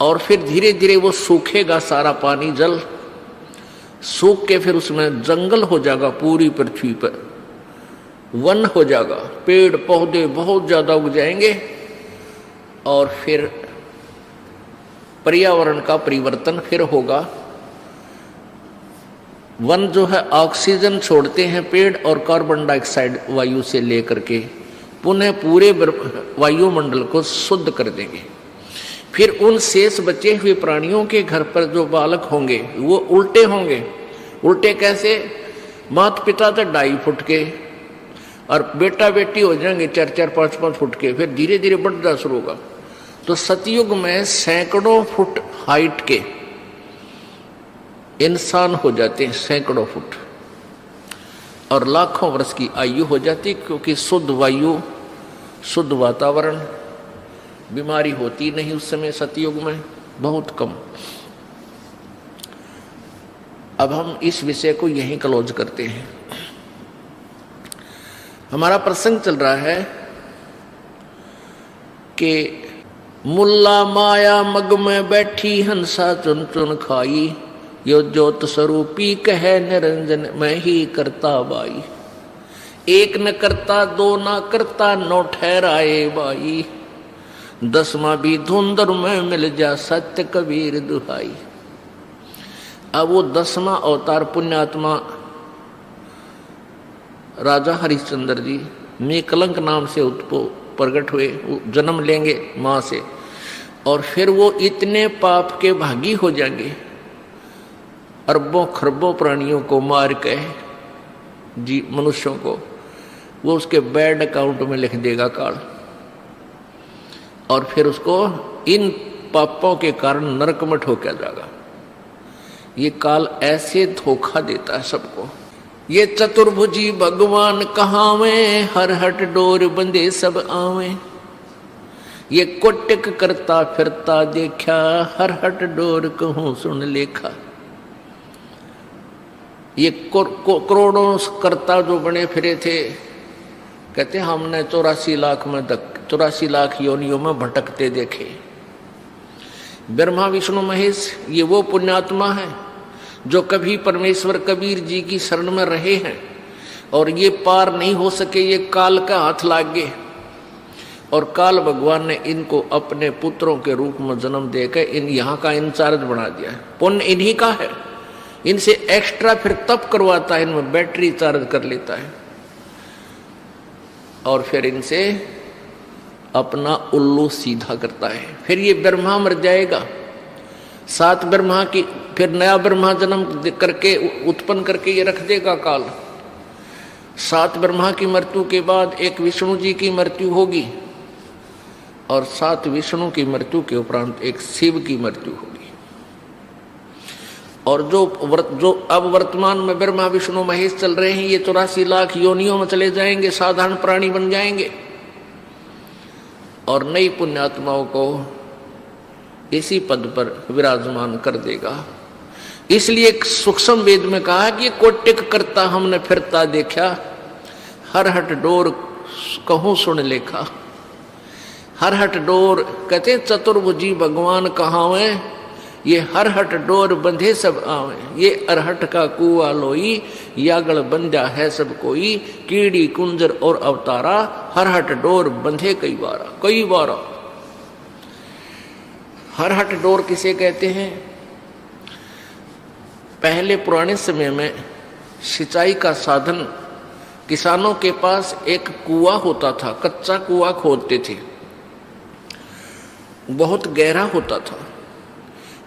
और फिर धीरे धीरे वो सूखेगा, सारा पानी जल सूख के फिर उसमें जंगल हो जाएगा, पूरी पृथ्वी पर वन हो जाएगा, पेड़ पौधे बहुत ज्यादा उग जाएंगे और फिर पर्यावरण का परिवर्तन फिर होगा। वन जो है ऑक्सीजन छोड़ते हैं पेड़ और कार्बन डाइऑक्साइड वायु से लेकर के पुनः पूरे वायुमंडल को शुद्ध कर देंगे। फिर उन शेष बचे हुए प्राणियों के घर पर जो बालक होंगे वो उल्टे होंगे। उल्टे कैसे? माता पिता तो 2.5 फुट के और बेटा बेटी हो जाएंगे 4-4, 5-5 फुट के, फिर धीरे धीरे बढ़ना शुरू होगा। तो सतयुग में सैकड़ों फुट हाइट के इंसान हो जाते हैं, सैकड़ों फुट, और लाखों वर्ष की आयु हो जाती, क्योंकि शुद्ध वायु, शुद्ध वातावरण, बीमारी होती नहीं उस समय सतयुग में, बहुत कम। अब हम इस विषय को यहीं क्लोज करते हैं। हमारा प्रसंग चल रहा है कि मुल्ला माया मग में बैठी हंसा चुन चुन खाई, यो ज्योत स्वरूपी कहे निरंजन मैं ही करता बाई। एक न करता दो न करता नो ठहराए बाई, 10वां भी धुंधर में मिल जा सत्य कबीर दुहाई। अब वो 10वां अवतार पुण्यात्मा राजा हरिश्चंद्र जी मेकलंक नाम से प्रकट हुए, जन्म लेंगे मां से, और फिर वो इतने पाप के भागी हो जाएंगे, अरबों खरबों प्राणियों को मार के जी मनुष्यों को वो उसके बैड अकाउंट में लिख देगा काल, और फिर उसको इन पापों के कारण नरक में ठोका जाएगा। ये काल ऐसे धोखा देता है सबको। ये चतुर्भुजी भगवान कहावे, हर हट डोर बंदे सब आवे। ये कोटिक करता फिरता देखा, हर हट डोर कहूं सुन लेखा। ये करोड़ों करता जो बने फिरे थे, कहते हमने 84 लाख में 84 लाख योनियों में भटकते देखे। ब्रह्मा विष्णु महेश ये वो पुण्यात्मा है जो कभी परमेश्वर कबीर जी की शरण में रहे हैं और ये पार नहीं हो सके, ये काल का हाथ लाग गए, और काल भगवान ने इनको अपने पुत्रों के रूप में जन्म देकर इन यहाँ का इंचार्ज बना दिया है। पुण्य इन्हीं का है, इनसे एक्स्ट्रा फिर तप करवाता है, इनमें बैटरी चार्ज कर लेता है और फिर इनसे अपना उल्लू सीधा करता है। फिर ये ब्रह्मा मर जाएगा, 7 ब्रह्मा की फिर नया ब्रह्मा जन्म करके उत्पन्न करके ये रख देगा काल। 7 ब्रह्मा की मृत्यु के बाद एक विष्णु जी की मृत्यु होगी और 7 विष्णु की मृत्यु के उपरांत एक शिव की मृत्यु होगी। और जो अब वर्तमान में ब्रह्मा विष्णु महेश चल रहे हैं, ये 84 लाख योनियों में चले जाएंगे, साधारण प्राणी बन जाएंगे और नई पुण्यात्माओं को इसी पद पर विराजमान कर देगा। इसलिए सूक्ष्म वेद में कहा कि कोटिक करता हमने फिरता देखा, हर हट डोर कहूं सुन लेखा। हर हट डोर कहते चतुर्भुजी भगवान कहावे, ये हर हट डोर बंधे सब आवे। ये अरहट का कुआ लोई, यागल बंधा है सब कोई। कीड़ी कुंजर और अवतारा, हर हट डोर बंधे कई बारा। हर हट डोर किसे कहते हैं? पहले पुराने समय में सिंचाई का साधन, किसानों के पास एक कुआं होता था, कच्चा कुआं खोदते थे बहुत गहरा होता था।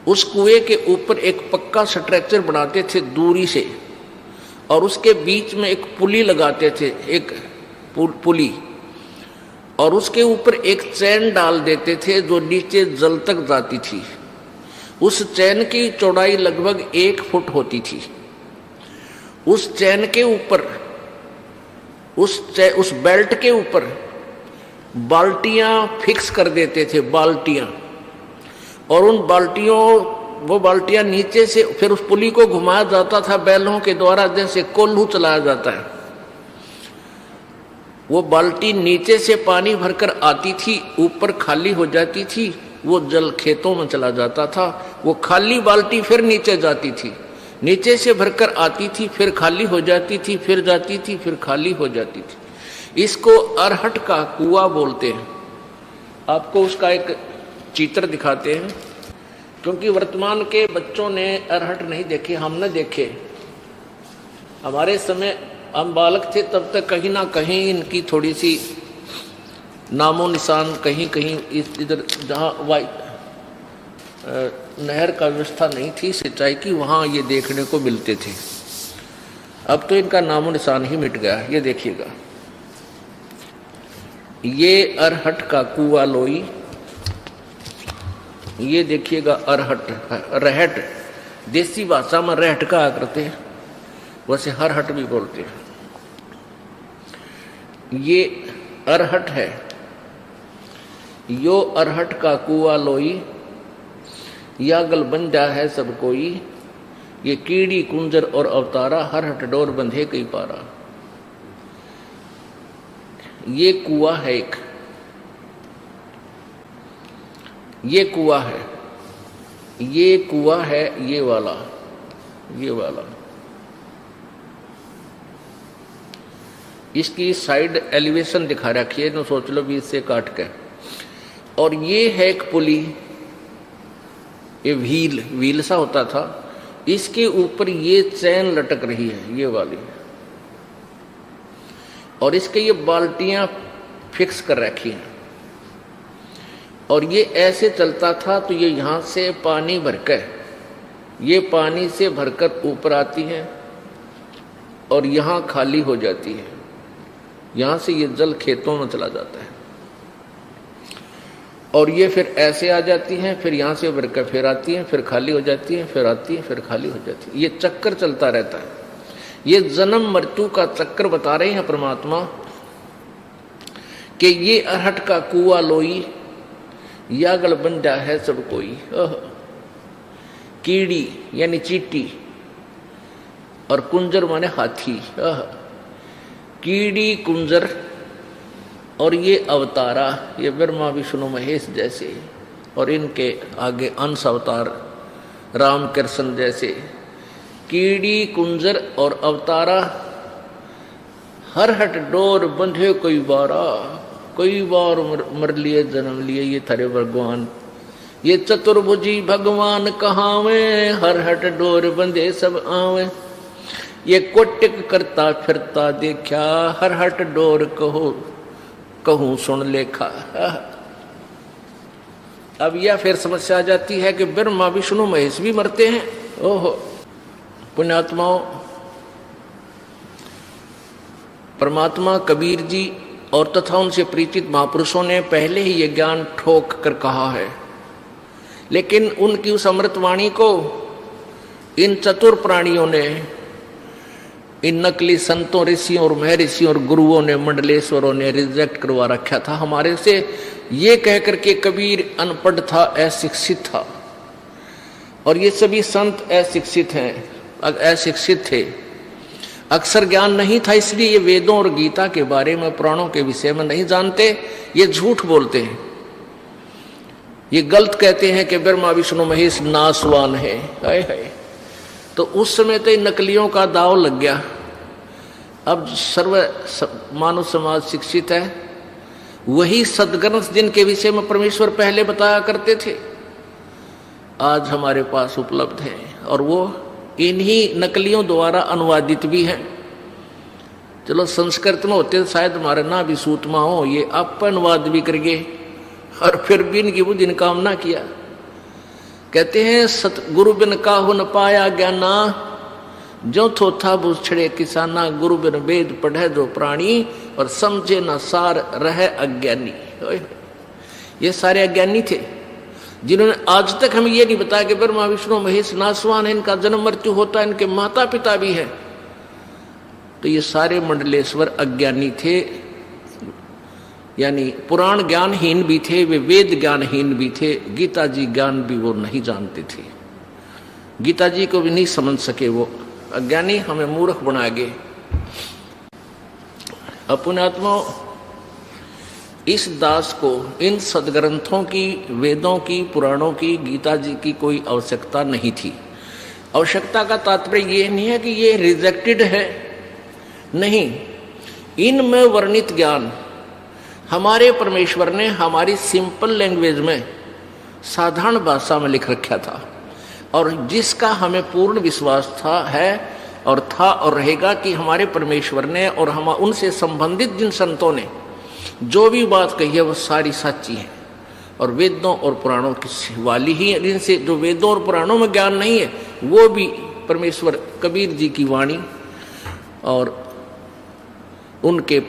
उस कुएं के ऊपर एक पक्का स्ट्रक्चर बनाते थे दूरी से, और उसके बीच में एक पुली लगाते थे, एक पुली, और उसके ऊपर एक चैन डाल देते थे जो नीचे जल तक जाती थी। उस चैन की चौड़ाई लगभग 1 फुट होती थी। उस चैन के ऊपर, उस बेल्ट के ऊपर बाल्टियां फिक्स कर देते थे, बाल्टियां, और उन वो बाल्टियां नीचे से फिर उस पुली को घुमाया जाता था बैलों के द्वारा, जैसे कोल्हू चलाया जाता है। वो बाल्टी नीचे से पानी भरकर आती थी, ऊपर खाली हो जाती थी, वो जल खेतों में चला जाता था। वो खाली बाल्टी फिर नीचे जाती थी, नीचे से भरकर आती थी, फिर खाली हो जाती थी, फिर जाती थी, फिर खाली हो जाती थी। इसको अरहट का कुआं बोलते हैं। आपको उसका एक चित्र दिखाते हैं, क्योंकि वर्तमान के बच्चों ने अरहट नहीं देखे, हमने देखे। हमारे समय हम बालक थे तब तक कहीं ना कहीं इनकी थोड़ी सी नामो निशान कहीं कहीं इधर जहाँ नहर का व्यवस्था नहीं थी सिंचाई की, वहाँ ये देखने को मिलते थे। अब तो इनका नामो निशान ही मिट गया। ये देखिएगा, ये अरहट का कुआं लोई, ये देखिएगा अरहट, रहट, देसी भाषा में रहट कहा करते हैं, वैसे हरहट भी बोलते हैं। ये अरहट है, यो अरहट का कुआं लोई, या गलबंजा है सब कोई, ये कीड़ी कुंजर और अवतारा, हरहट डोर बंधे कई पारा। ये कुआं है एक, ये कुआं है, ये कुआं है, ये वाला, ये वाला। इसकी साइड एलिवेशन दिखा रखी है, तो सोच लो 20 से काट के। और ये है एक पुली, ये व्हील सा होता था, इसके ऊपर ये चैन लटक रही है, ये वाली, और इसके ये बाल्टियां फिक्स कर रखी हैं। और ये ऐसे चलता था, तो ये यहां से पानी भरकर, ये पानी से भरकर ऊपर आती है और यहां खाली हो जाती है। यहां से ये जल खेतों में चला जाता है, और ये फिर ऐसे आ जाती हैं, फिर यहां से भरकर फिर आती हैं, फिर खाली हो जाती हैं, फिर आती हैं, फिर खाली हो जाती है। ये चक्कर चलता रहता है। ये जन्म मृत्यु का चक्कर बता रहे हैं परमात्मा कि ये अरहट का कुआं लोई, या गलबंजा है सब कोई। कीड़ी यानी चींटी, और कुंजर माने हाथी। कीड़ी कुंजर, और ये अवतारा, ये ब्रह्मा विष्णु महेश जैसे, और इनके आगे अंश अवतार राम कृष्ण जैसे। कीड़ी कुंजर और अवतारा, हरहट डोर बंधे कई बारा, कई बार मर लिए जन्म लिए ये थारे भगवान। ये चतुर्भुजी भगवान कहावे, हरहट डोर बंधे सब आवे। ये कोटिक करता फिरता देखा, हरहट डोर कहो कहूं सुन लेखा। अब यह फिर समस्या आ जाती है कि ब्रह्मा विष्णु महेश भी मरते हैं। ओहो पुण्यात्माओं, परमात्मा कबीर जी और तथा उनसे परिचित महापुरुषों ने पहले ही ये ज्ञान ठोक कर कहा है, लेकिन उनकी उस अमृतवाणी को इन चतुर प्राणियों ने, इन नकली संतों, ऋषियों और महर्षियों और गुरुओं ने, मंडलेश्वरों ने रिजेक्ट करवा रखा था हमारे से, ये कहकर के कबीर अनपढ़ था, अशिक्षित था। और ये सभी संत अशिक्षित हैं, अशिक्षित थे, अक्षर ज्ञान नहीं था, इसलिए ये वेदों और गीता के बारे में, पुराणों के विषय में नहीं जानते। ये झूठ बोलते हैं, ये गलत कहते हैं कि ब्रह्मा विष्णु महेश नासवान है। हाय हाय, तो उस समय तो नकलियों का दाव लग गया। अब सर्व मानव समाज शिक्षित है, वही सदग्रंथ जिनके विषय में परमेश्वर पहले बताया करते थे आज हमारे पास उपलब्ध है, और वो इन्हीं नकलियों द्वारा अनुवादित भी हैं। चलो संस्कृत में होते शायद हमारे ना भी सूतमा हो, ये आप अनुवाद भी करके और फिर भी इनकी बुद्धि ने काम ना किया। कहते हैं सतगुरु बिन काहू न पाया ज्ञाना, जो थोथा बुछड़े किसाना, गुरु बिन वेद पढ़े जो प्राणी, और समझे न सार रहे अज्ञानी। ये सारे अज्ञानी थे जिन्होंने आज तक हमें ये नहीं बताया कि ब्रह्मा विष्णु महेश नासवान है, इनका जन्म मृत्यु होता है, इनके माता पिता भी हैं। तो ये सारे मंडलेश्वर अज्ञानी थे, यानी पुराण ज्ञानहीन भी थे, वे वेद ज्ञानहीन भी थे, गीता जी ज्ञान भी वो नहीं जानते थे, गीता जी को भी नहीं समझ सके। वो अज्ञानी हमें मूर्ख बना गए। पुण्यात्मा, इस दास को इन सदग्रंथों की, वेदों की, पुराणों की, गीता जी की कोई आवश्यकता नहीं थी। आवश्यकता का तात्पर्य ये नहीं है कि ये रिजेक्टेड है, नहीं। इनमें वर्णित ज्ञान हमारे परमेश्वर ने हमारी सिंपल लैंग्वेज में, साधारण भाषा में लिख रखा था, और जिसका हमें पूर्ण विश्वास था, है और रहेगा कि हमारे परमेश्वर ने और हम उनसे संबंधित जिन संतों ने जो भी बात कही है वो सारी सच्ची है, और वेदों और पुराणों की वाली ही है। जिनसे जो वेदों और पुराणों में ज्ञान नहीं है वो भी परमेश्वर कबीर जी की वाणी और उनके